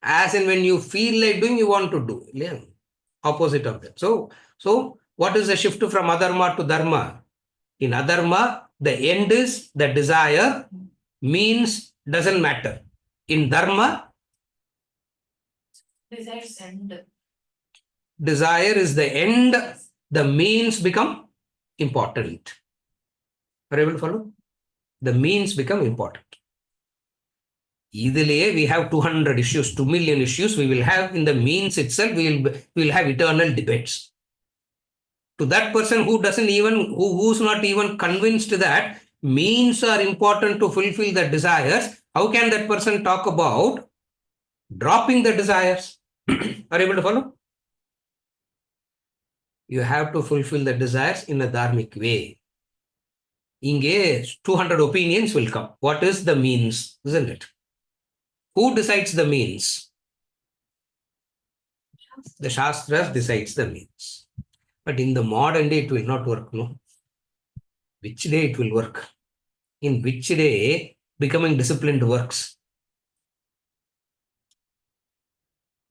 As and when you feel like doing, you want to do. Yeah. Opposite of that. So what is the shift from adharma to dharma? In adharma, the end is the desire, means doesn't matter. In dharma, desires end. desire is the end, the means become important. Are you able to follow? The means become important. Easily, we have 200 issues, 2 million issues. We will have in the means itself, we will have eternal debates. To that person who's not even convinced that means are important to fulfill the desires, how can that person talk about dropping the desires? Are you able to follow? You have to fulfill the desires in a dharmic way. Inge 200 opinions will come. What is the means, isn't it? Who decides the means? The Shastras decides the means. But in the modern day, it will not work, no? Which day it will work? In which day becoming disciplined works?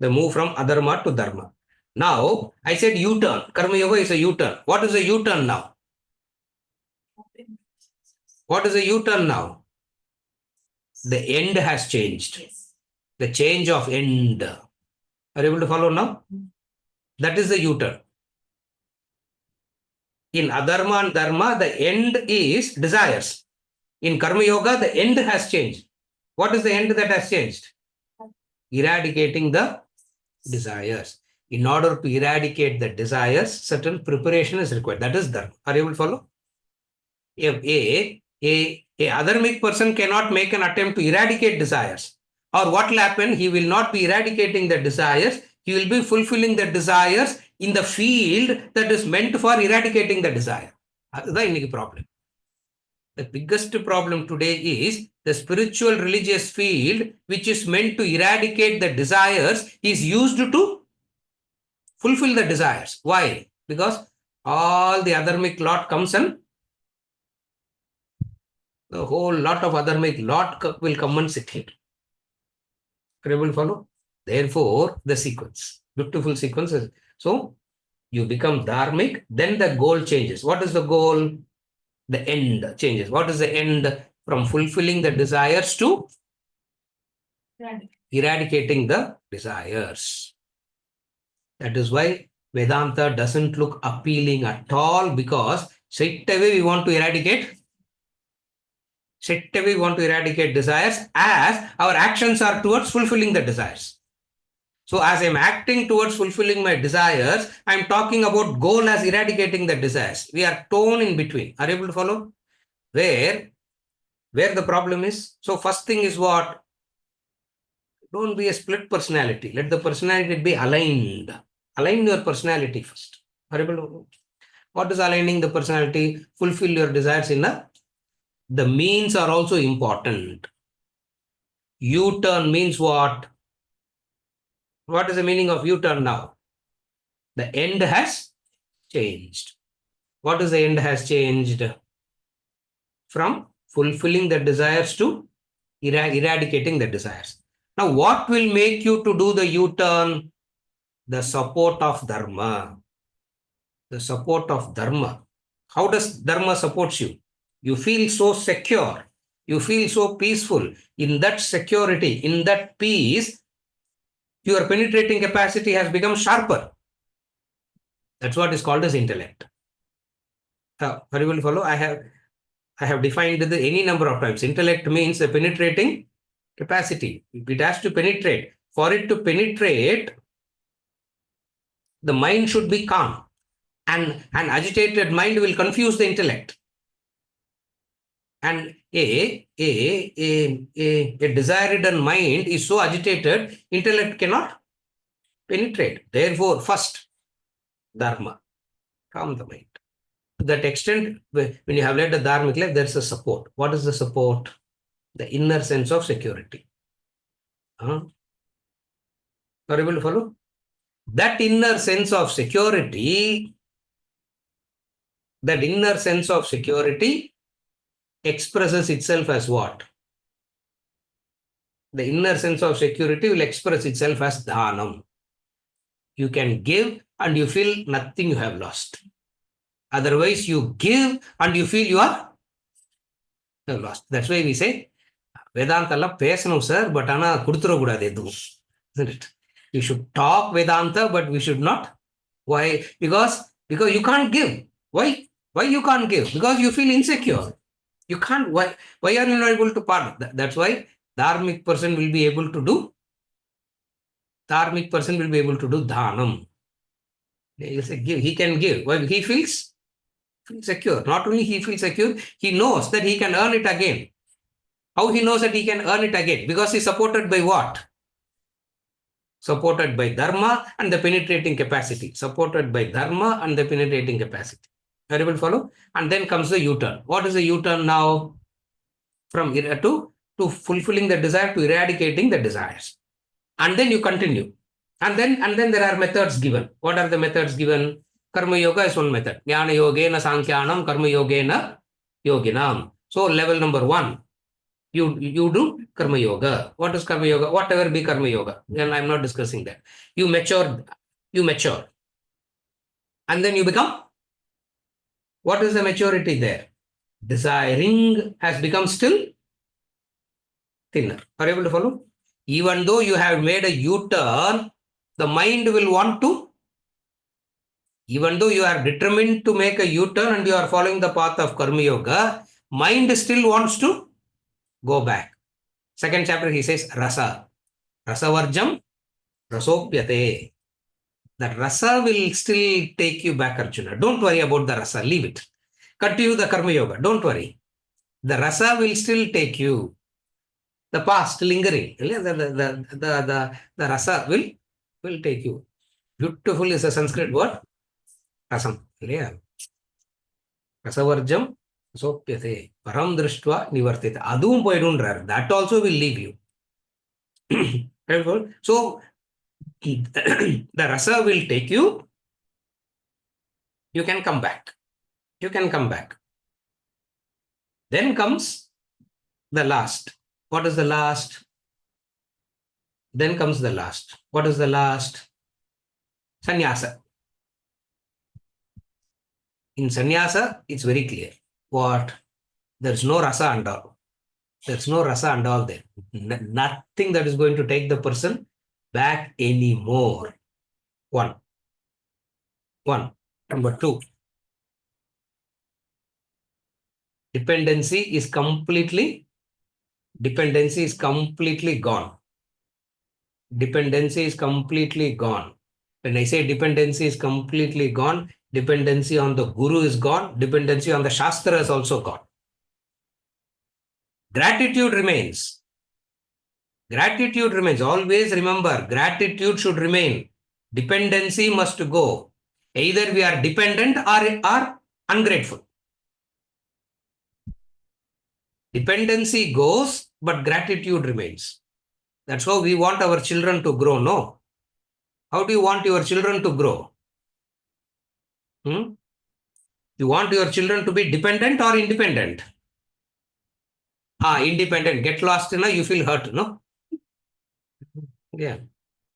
The move from adharma to dharma. Now, I said U-turn. Karma Yoga is a U-turn. What is a U-turn now? What is a U-turn now? The end has changed. Yes. The change of end. Are you able to follow now? That is the U-turn. In adharma and dharma, the end is desires. In Karma Yoga, the end has changed. What is the end that has changed? Eradicating the desires. In order to eradicate the desires, certain preparation is required. That is dharma. Are you able to follow? A adharmic person cannot make an attempt to eradicate desires. Or what will happen? He will not be eradicating the desires. He will be fulfilling the desires in the field that is meant for eradicating the desire. That's the problem. The biggest problem today is the spiritual religious field, which is meant to eradicate the desires, is used to fulfill the desires. Why? Because all the adharmic lot comes and the whole lot of adharmic lot will come and sit here. Are you able to follow? Therefore, the sequence, beautiful sequences. So you become dharmic, then the goal changes. What is the goal? The end changes. What is the end? From fulfilling the desires to eradicating the desires. That is why Vedanta doesn't look appealing at all, because straight away we want to eradicate. Straight away we want to eradicate desires, as our actions are towards fulfilling the desires. So as I'm acting towards fulfilling my desires, I'm talking about goal as eradicating the desires. We are torn in between. Are you able to follow? Where the problem is? So first thing is what? Don't be a split personality. Let the personality be aligned. Align your personality first. Are you able to? What is aligning the personality? Fulfill your desires in a. The means are also important. U-turn means what? What is the meaning of U-turn now? The end has changed. What is the end has changed? From fulfilling the desires to eradicating the desires. Now, what will make you to do the U-turn? The support of dharma. The support of dharma. How does dharma support you? You feel so secure. You feel so peaceful. In that security, in that peace, your penetrating capacity has become sharper. That's what is called as intellect. Very well follow. I have defined it any number of times. Intellect means the penetrating capacity. It has to penetrate. For it to penetrate, the mind should be calm. And an agitated mind will confuse the intellect. And a desire-ridden mind is so agitated, intellect cannot penetrate. Therefore, first, dharma, calm the mind. To that extent, when you have led a dharmic life, there's a support. What is the support? The inner sense of security. Are you able to follow? That inner sense of security, expresses itself as what? The inner sense of security will express itself as dhanam. You can give and you feel nothing you have lost. Otherwise, you give and you feel you have lost. That's why we say, Vedanta la pesanum, sir, but ana kudutro kudade edu. Isn't it? You should talk Vedanta, but we should not. Why? Because you can't give. Why? Why you can't give? Because you feel insecure. You can't. Why are you not able to partner? That's why dharmic person will be able to do. Dharmic person will be able to do dhanam. You say give. He can give. Well, he feels secure. Not only he feels secure, he knows that he can earn it again. How he knows that he can earn it again? Because he's supported by what? Supported by dharma and the penetrating capacity. Supported by dharma and the penetrating capacity. Are you able to follow? And then comes the U-turn. What is the U-turn now? From to fulfilling the desire to eradicating the desires. And then you continue. And then there are methods given. What are the methods given? Karma yoga is one method. Jnana yogena sankhyanam, karma yogena yoginam. So level number 1. You do karma yoga. What is karma yoga? Whatever be karma yoga. And I'm not discussing that. You mature. And then you become. What is the maturity there? Desiring has become still thinner. Are you able to follow? Even though you have made a U-turn, the mind will want to. Even though you are determined to make a U-turn and you are following the path of karma yoga, mind still wants to go back. Second chapter, he says, rasa. Rasa varjam, Rasopyate. The rasa will still take you back, Arjuna. Don't worry about the rasa. Leave it. Continue the karma yoga. Don't worry. The rasa will still take you. The past lingering. The rasa will take you. Beautiful is a Sanskrit word. Rasam. Rasavarjam sopyate. Param drishtva nivartite. Adum poidundrar. That also will leave you. So the rasa will take you. You can come back. You can come back. Then comes the last. What is the last? Then comes the last. What is the last? Sannyasa. In sannyasa, it's very clear. What? There's no rasa and all. There's no rasa and all there. Nothing that is going to take the person back anymore. One. Number two. Dependency is completely gone. Dependency is completely gone. When I say dependency is completely gone, dependency on the guru is gone, dependency on the shastra is also gone. Gratitude remains. Gratitude remains. Always remember, gratitude should remain. Dependency must go. Either we are dependent or ungrateful. Dependency goes, but gratitude remains. That's how we want our children to grow, no? How do you want your children to grow? You want your children to be dependent or independent? Independent. Get lost, you feel hurt, no? Yeah.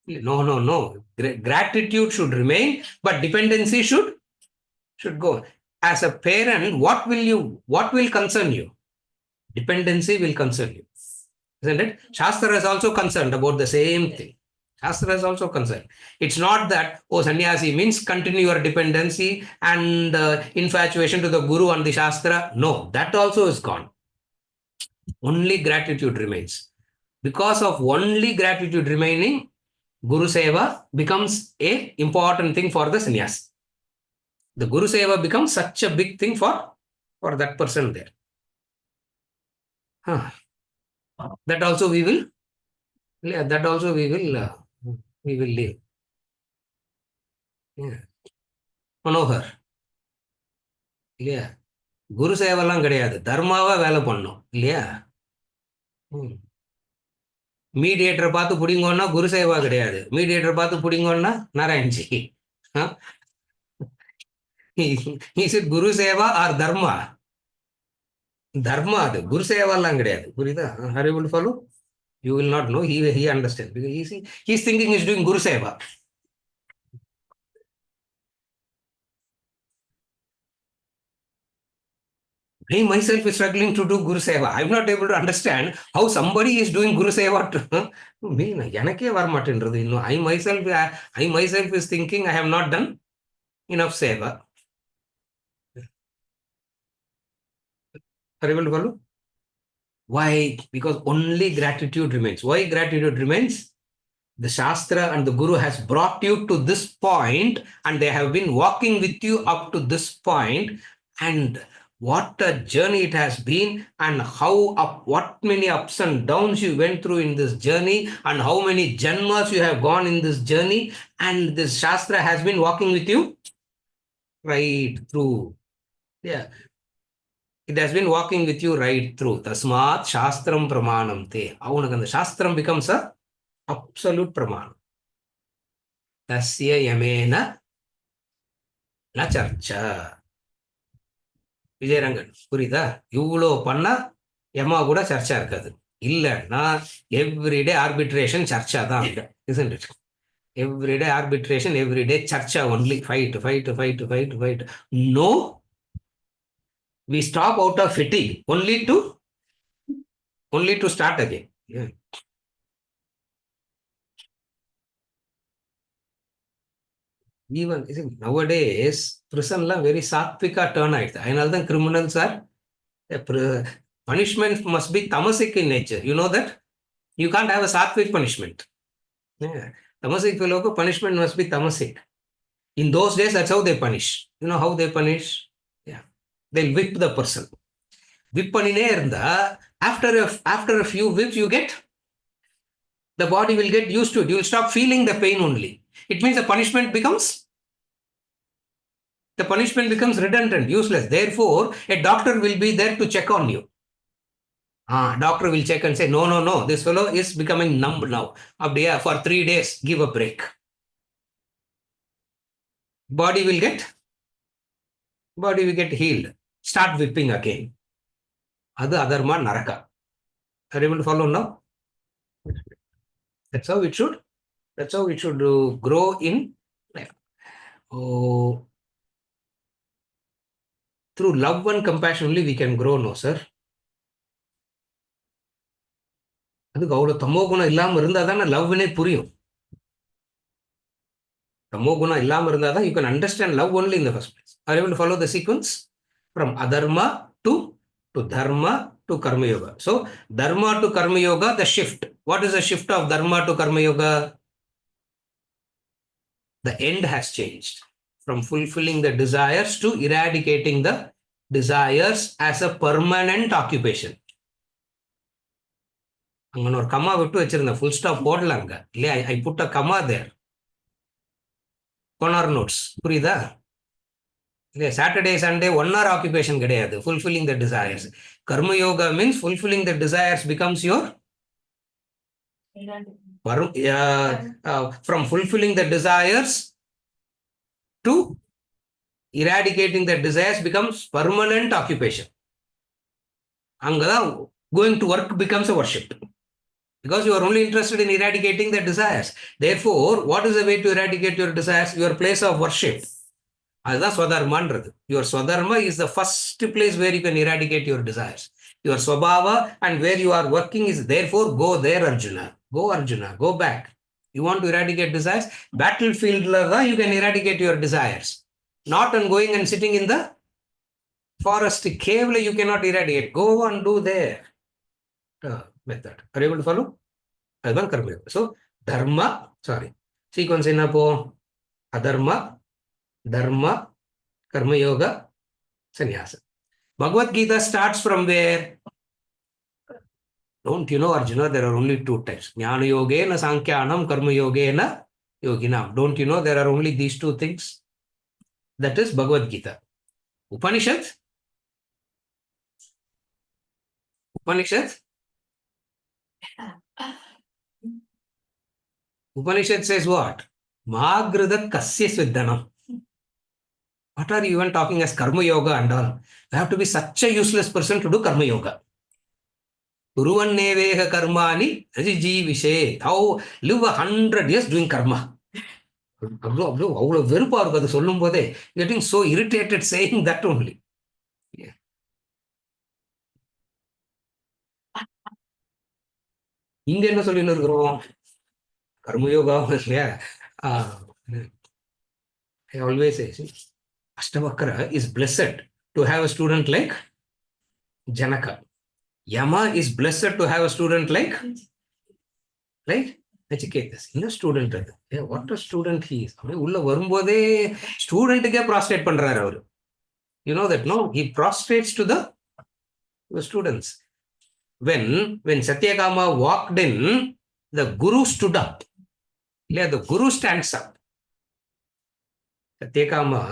No. Gratitude should remain, but dependency should go. As a parent, what will concern you? Dependency will concern you. Isn't it? Shastra is also concerned about the same thing. Shastra is also concerned. It's not that, sannyasi means continue your dependency and infatuation to the guru and the shastra. No, that also is gone. Only gratitude remains. Because of only gratitude remaining, Guru Seva becomes a important thing for the sannyas. The Guru Seva becomes such a big thing for that person there. That also we will leave. Yeah. Manohar. இல்லையா குரு சேவெல்லாம் கிடையாது தர்மாவா வேலை பண்ணும் இல்லையா மீடியேட்டரை பார்த்து பிடிங்கோன்னா குரு சேவா கிடையாது மீடியேட்டரை பார்த்து பிடிங்கோன்னா Narayanji is it guru seva or dharma அது குரு சேவாலாம் கிடையாது புரியுதா are you will follow you will not no he understand because he's thinking he's doing guru seva. I myself is struggling to do Guru Seva. I'm not able to understand how somebody is doing Guru Seva to me. I myself is thinking I have not done enough Seva. Are you able to follow? Why? Because only gratitude remains. Why gratitude remains? The Shastra and the Guru has brought you to this point and they have been walking with you up to this point, and what a journey it has been, and what many ups and downs you went through in this journey, and how many janmas you have gone in this journey, and this Shastra has been walking with you right through. Yeah. It has been walking with you right through. Tasmat Shastram Pramanam Te. Avunagan the Shastram becomes a absolute Pramanam. Tasya Yamena Na Charcha. Vijayarangan புரியுதா இவ்வளோ பண்ணா எம்மா கூட சர்ச்சா இருக்காது இல்லைன்னா everyday arbitration Charcha தான் isn't it? Everyday arbitration, everyday Charcha only fight. No, we stop out of fatigue only to start again. Yeah. Even nowadays prison la very satvika turn ஆயிடுது அதனால்தான் criminals are punishment must be tamasic in nature. You know that you can't have a sattvic punishment. Yeah. Tamasic fellow punishment must be tamasic. In those days, that's how they punish. You know how they punish? Yeah. They'll whip the person. Whip பண்ணினே இருந்தா after a few whips you get, the body will get used to it. You will stop feeling the pain only. It means the punishment becomes redundant, useless. Therefore, a doctor will be there to check on you. Doctor will check and say, no, this fellow is becoming numb now. Abdiya, for 3 days, give a break. Body will get healed. Start whipping again. Adu adharma naraka. Are you able to follow now? That's how it should grow in life. Oh, through love and compassion only we can grow, no, sir. அதுக்கு அவ்வளோ தமோ குணம் இல்லாமல் இருந்தால் தானே லவ்னே புரியும். தமோ குணம் இல்லாமல் இருந்தால் தான் you can understand love only in the first place. Are you able to follow the sequence from adharma to dharma to karma yoga? So dharma to karma yoga, the shift. What is the shift of dharma to karma yoga? The end has changed from fulfilling the desires to eradicating the desires as a permanent occupation. அங்கே ஒரு கம்மா விட்டு வச்சிருந்தேன், full stop போடலாங்க இல்லையா? I put a comma there. One or notes, புரியுதா? இல்லையா? Saturday Sunday 1 hour occupation கிடையாது. Fulfilling the desires. Karma yoga means fulfilling the desires becomes your from fulfilling the desires to eradicating the desires becomes permanent occupation. அங்கதான் going to work becomes a worship, because you are only interested in eradicating the desires. Therefore, what is the way to eradicate your desires? Your place of worship. அதுதான் ஸ்வதர்மான்றது. Your swadharma is the first place where you can eradicate your desires. Your swabhava and where you are working is, therefore go there, Arjuna. Go, Arjuna, go back. You want to eradicate desires? Battlefield you can eradicate your desires. Not on going and sitting in the forest cave, you cannot eradicate. Go and do there. Method. Are you able to follow? அதுதான் கர்ம yoga. So dharma, sequence என்ன போ? adharma, dharma, karma yoga, sannyasa. Bhagavad Gita starts from where? Don't you know, Arjuna, there are only 2 types. Jnana yogena sankyanam, karma yogena yoginam. Don't you know there are only these 2 things? That is Bhagavad Gita. Upanishad says what? Magrudat kasya svidhanam. What are you even talking as karma yoga and all? You have to be such a useless person to do karma yoga. Kuruvanneveha karmani ajijivishe. How live 100 years doing karma? அவ்வளோ வெறுப்பா இருக்கும் அது சொல்லும் போதே. Getting so irritated saying that only. இங்க என்ன சொல்லின்னு இருக்கிறோம்? கர்மயோகா இல்லையா? I always say, Ashtavakra is blessed to have a student like Janaka. Yama is blessed to have a student like Nachiketas. In a student, what a student he is. உள்ள வரும்போதே ஸ்டூடெண்ட்டுக்கே prostrate பண்றாரு அவரு. You know that, no? He prostrates to the students. When Satyakama walked in, the Guru stood up. The Guru stands up. Satyakama,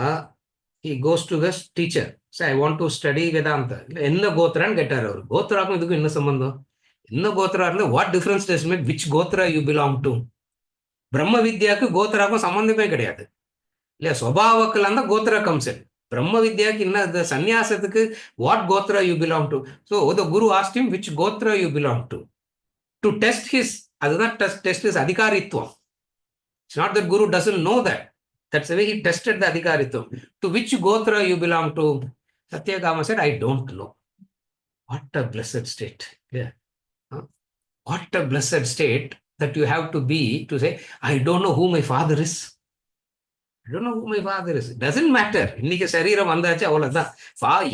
he goes to the teacher. Say, I want to study Vedanta. என்ன கோத்ரான்னு கேட்டார் அவர். கோத்ராக்கும் இதுக்கும் என்ன சம்பந்தம்? என்ன கோத்ரா இருந்தா what difference does it make which Godhra you belong to? பிரம்ம வித்யாக்கு கோத்ராக்கும் சம்பந்தமே கிடையாது இல்லையா? ஸ்வபாவக்குல அந்த கோத்ரா comes in. பிரம்ம வித்யாக்கு என்ன, இந்த சன்னியாசத்துக்கு what Godhra you belong to? So the Guru asked him which Godhra you belong to test his, அதுதான் test his அதிகாரித்துவம். It's not that Guru doesn't know that. That's the way he tested the adhikaritvam. To which gotra you belong to? Satyakama said, I don't know. What a blessed state. Yeah. What a blessed state that you have to be to say, I don't know who my father is. I don't know who my father is. It doesn't matter. இன்னைக்கு சரீரம் வந்தாச்சு, அவ்வளவுதான்.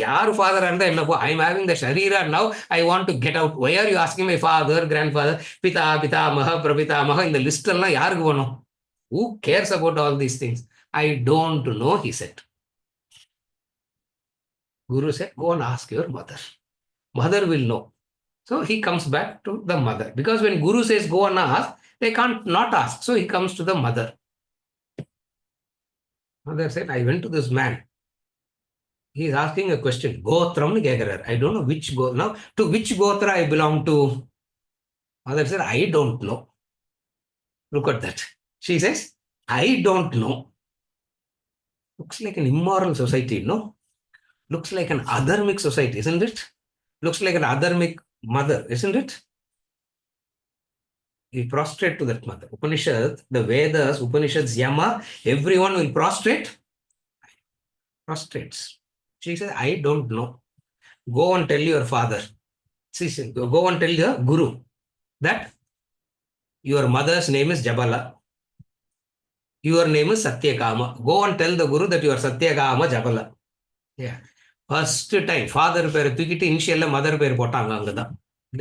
யார் ஃபாதரா இருந்தா என்னப்போ? I am having the sharira now. I want to get out. Why are you asking my father, grandfather, pitamaha, prapitamaha? இந்த list எல்லாம் யாருக்கு வேணும்? Who cares about all these things? I don't know, he said. Guru said, go and ask your mother. Mother will know. So he comes back to the mother. Because when Guru says go and ask, they can't not ask. So he comes to the mother. Mother said, I went to this man. He is asking a question. Gotram Gagarar. I don't know which go now. To which Gotra I belong to? Mother said, I don't know. Look at that. She says, I don't know. Looks like an immoral society, no? Looks like an adharmic society, isn't it? Looks like an adharmic mother, isn't it? We prostrate to that mother. Upanishad, the Vedas, Upanishads, Yama, everyone will prostrate. Prostrates. She says, I don't know. Go and tell your father. She said, go and tell your guru that your mother's name is Jabala. Your name is Satyakama. Go and tell the guru that you are Satyakama Jabala. Yeah. First time, father பேரை தூக்கிட்டு இனிஷியல்ல mother பேர் போட்டாங்க அங்கதான்.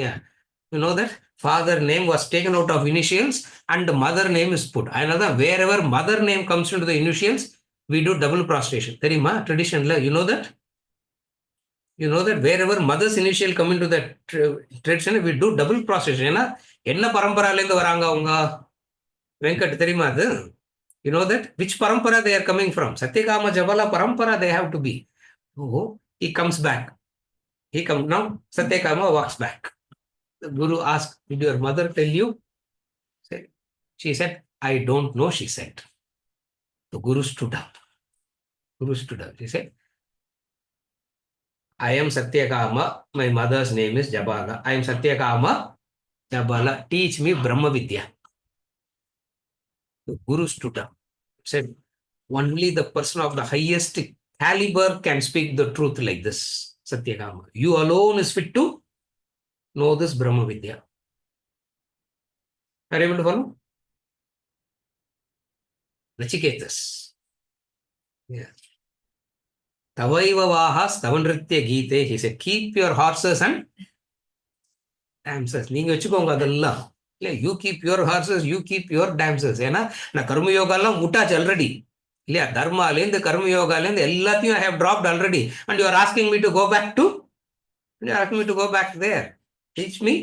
Yeah. You know that? Father name was taken out of initials and mother name is put. Another, wherever mother name comes into the initials, we do double prostration. தெரியுமா? Traditionally, you know that? You know that wherever mother's initial come into that tradition, we do double prostration. ஏன்னா என்ன பரம்பராலேருந்து வராங்க அவங்க? வெங்கட் தெரியுமா அது? You know that? Which parampara they are coming from? Satyakama Jabala parampara they have to be. Oh, he comes back. He comes now. Satyakama walks back. The Guru asked, did your mother tell you? She said, I don't know, she said. The Guru stood up. Guru stood up. He said, I am Satyakama. My mother's name is Jabala. I am Satyakama Jabala. Teach me Brahma Vidya. The Guru stood up. Said, only the person of the highest caliber can speak the truth like this, Satyakama. You alone is fit to know this Brahma Vidya. Are you able to follow? Nachiketas. Yeah. Tavaiva vahas tavanritya geete. He said, keep your horses and damsels. நீங்க வச்சுக்கோங்க அதெல்லாம். இல்ல, you keep your horses, you keep your damsels. ஏன்னா நான் கர்மயோகாலாம் முட்டாச்சு already. இல்லையா, தர்மாலேருந்து கர்மயோகாலேருந்து எல்லாத்தையும் I have dropped already. And you are asking me to go back to? You are asking me to go back there. Teach me.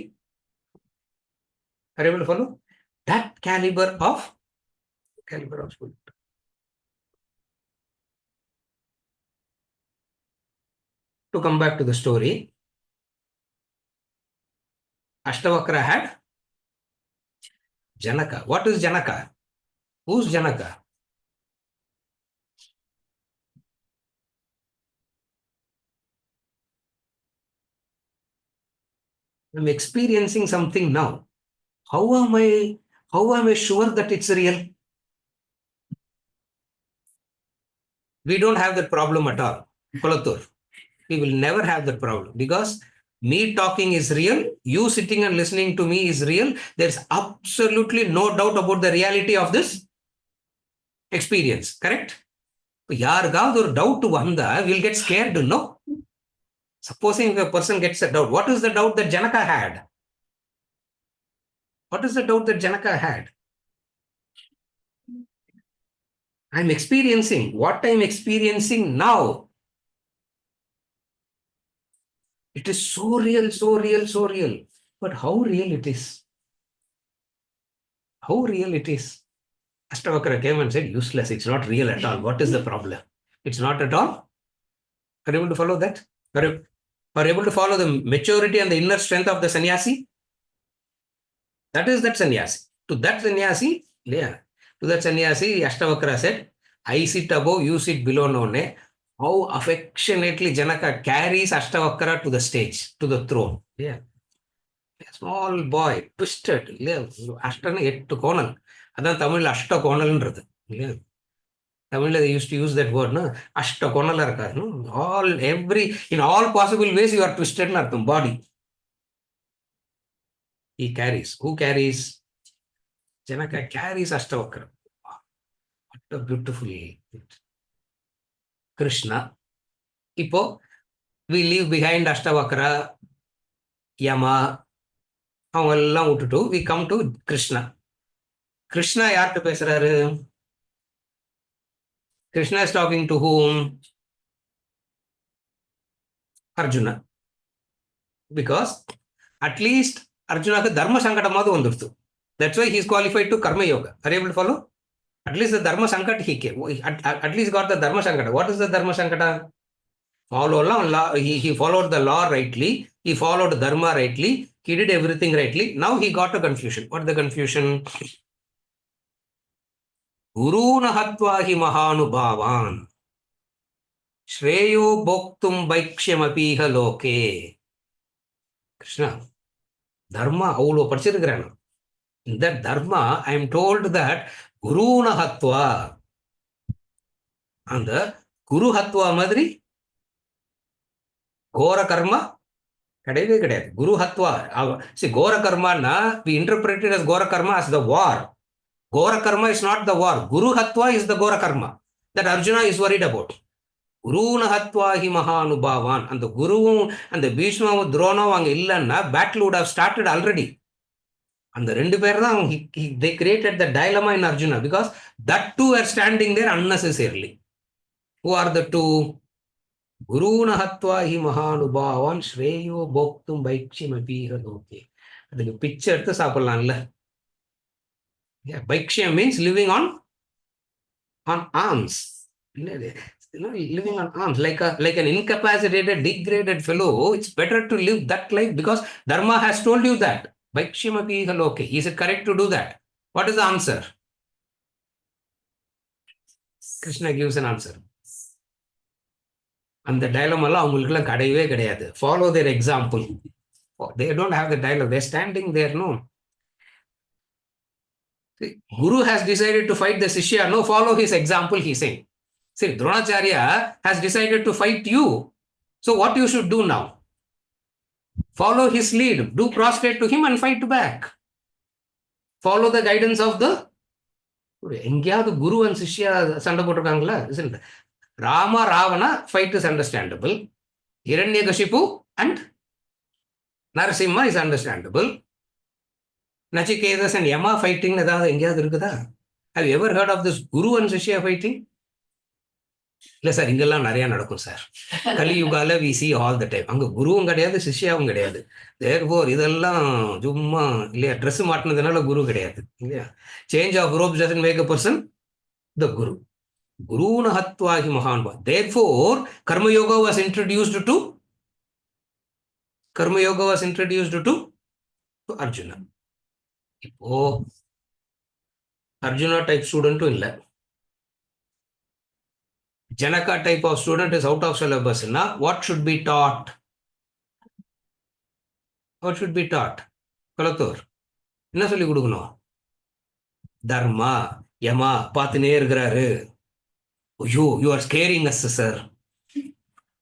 Are you able to follow? That caliber of spirit. To come back to the story, Ashtavakra had Janaka. What is Janaka? Who's Janaka? I'm experiencing something now. How am I sure that it's real? We don't have that problem at all. Kolatur. We will never have that problem because me talking is real. You sitting and listening to me is real. There's absolutely no doubt about the reality of this experience. Correct? யாருக்காவது ஒரு doubt வந்தா we'll get scared, no? Supposing if a person gets a doubt, what is the doubt that Janaka had? What is the doubt that Janaka had? I'm experiencing what I'm experiencing now. It is so real, so real, so real. But how real it is? How real it is? Ashtavakra came and said, useless. It's not real at all. What is the problem? It's not at all. Are you able to follow that? Are you able to follow the maturity and the inner strength of the sannyasi? That is that sannyasi. To that sannyasi, yeah. To that sannyasi, Ashtavakra said, I sit above, you sit below, no. How affectionately Janaka carries Ashtavakra to the stage, to the throne. Yeah. A small boy, twisted. Ashtana 8 கோணல். அதான் தமிழ் அஷ்ட கோணல்ன்றது. இல்லையா? தமிழ்ல they used to use that word, no? அஷ்ட கோணலா இருக்காது. No? In all possible ways you are twisted ன்னு அர்த்தம், body. He carries. Who carries? Janaka carries Ashtavakra. What a beautiful Krishna. இப்போ we leave behind Ashtavakra, Yama, அவங்க எல்லாம் விட்டுட்டு we come to Krishna. Krishna யார்கிட்ட பேசுறாரு? Krishna is talking to whom? Arjuna. Because at least Arjunaக்கு தர்ம சங்கடமாவது வந்துடுது. That's why he is qualified to karma yoga. Are you able to follow? At least the dharma sankat he came. At least got the dharma sankata. What is the dharma sankata? He followed the law rightly. He followed dharma rightly. He did everything rightly. Now he got a confusion. What is the confusion? Guruna hatva hi mahanubhavan. Shreyo bhoktum bhaikshyamapiha loke. Krishna, dharma avlo படிச்சிருக்கிறேன். In that dharma, I am told that guruna hatva. அந்த குரு ஹத்வா மாதிரி கோர கர்மா கிடையவே கிடையாது. குரு ஹத்வா கோர கர்மான்னா we interpret it as கோர கர்மா as the war. கோர கர்மா is not the war. Guru hatva is the கோர karma that Arjuna is worried about. குருன ஹத்வா ஹி மகானுபாவான். அந்த குருவும் அந்த பீஷ்மாவும் துரோணம் அங்க இல்லைன்னா battle would have started already. அந்த ரெண்டு பேர் தான் they created the dilemma in Arjuna because that two are standing there unnecessarily. Who are the two? Guruna hatva hi mahanubavan shreyo bhoktum bhaikshyamapiha loke. அதுக்கு பிச்சை எடுத்து சாப்பிடலாம்ல. Bhaikshyam means living on alms. Living on alms like an incapacitated, degraded fellow. It's better to live that life because dharma has told you that. Bhaikshyamapiha loke. Is it correct to do that? What is the answer? Krishna gives an answer. அந்த டைலமெல்லாம் அவங்களுக்குலாம் கிடையவே கிடையாது. Follow their example. They don't have the dialogue. They're standing there, no. See, Guru has decided to fight the Shishya. No, follow his example, he's saying. See, Dronacharya has decided to fight you. So what you should do now? Follow his lead. Do prostrate to him and fight back. Follow the guidance of the எங்கேயாவது குரு and சிஷ்யா சண்டை போட்டிருக்காங்களா? Isn't it? Rama Ravana fight is understandable. Hiranyakashipu and Narasimha is understandable. Nachiketas and Yama fighting ஏதாவது எங்கேயாவது இருக்குதா? Have you ever heard of this Guru and Shishya fighting? இல்லை sir, இங்கெல்லாம் நிறைய நடக்கும் sir. கலியுகால we see all the time. அங்கே குருவும் கிடையாது, சிஷ்யாவும் கிடையாது. Therefore இதெல்லாம் சும்மா இல்லையா, ட்ரெஸ் மாட்டினதுனால குரு கிடையாது இல்லையா. Change of robes doesn't make a person the Guru. Guruna hatva hi mahanubhavan. Therefore, Karma Yoga was introduced to Arjuna. இப்போ Arjuna type student இல்லை, Janaka type of student is out of syllabus. Now, what should be taught? What should be taught? Kalathur. என்ன சொல்லி கொடுக்கணும்? தர்மா யமா பார்த்துனே இருக்கிறாரு. You are scaring us, sir.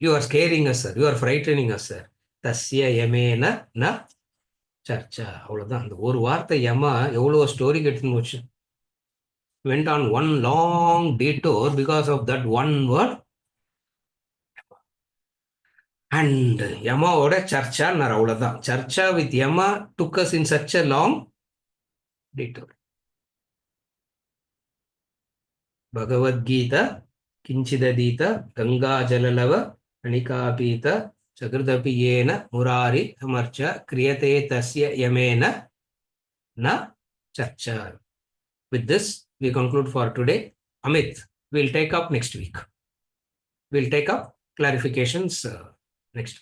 You are scaring us, sir. You are frightening us, sir. Tasya yamena na Charcha. அவ்வளவுதான். அந்த ஒரு வார்த்தை யமா எவ்வளவு story கெட்டுன்னு வச்சு. Went on one long detour because of that one word. And யமாவோட சர்ச்சான்னார். அவ்வளவுதான். Charcha with Yama took us in such a long detour. Bhagavad Gita Kinchidadita Ganga Jalalava Anikapita Chakridapiyena Murari Amarcha Kriyate Tasya Yamena Na Charcha. With this, we conclude for today. Amit, we'll take up next week. We'll take up clarifications next.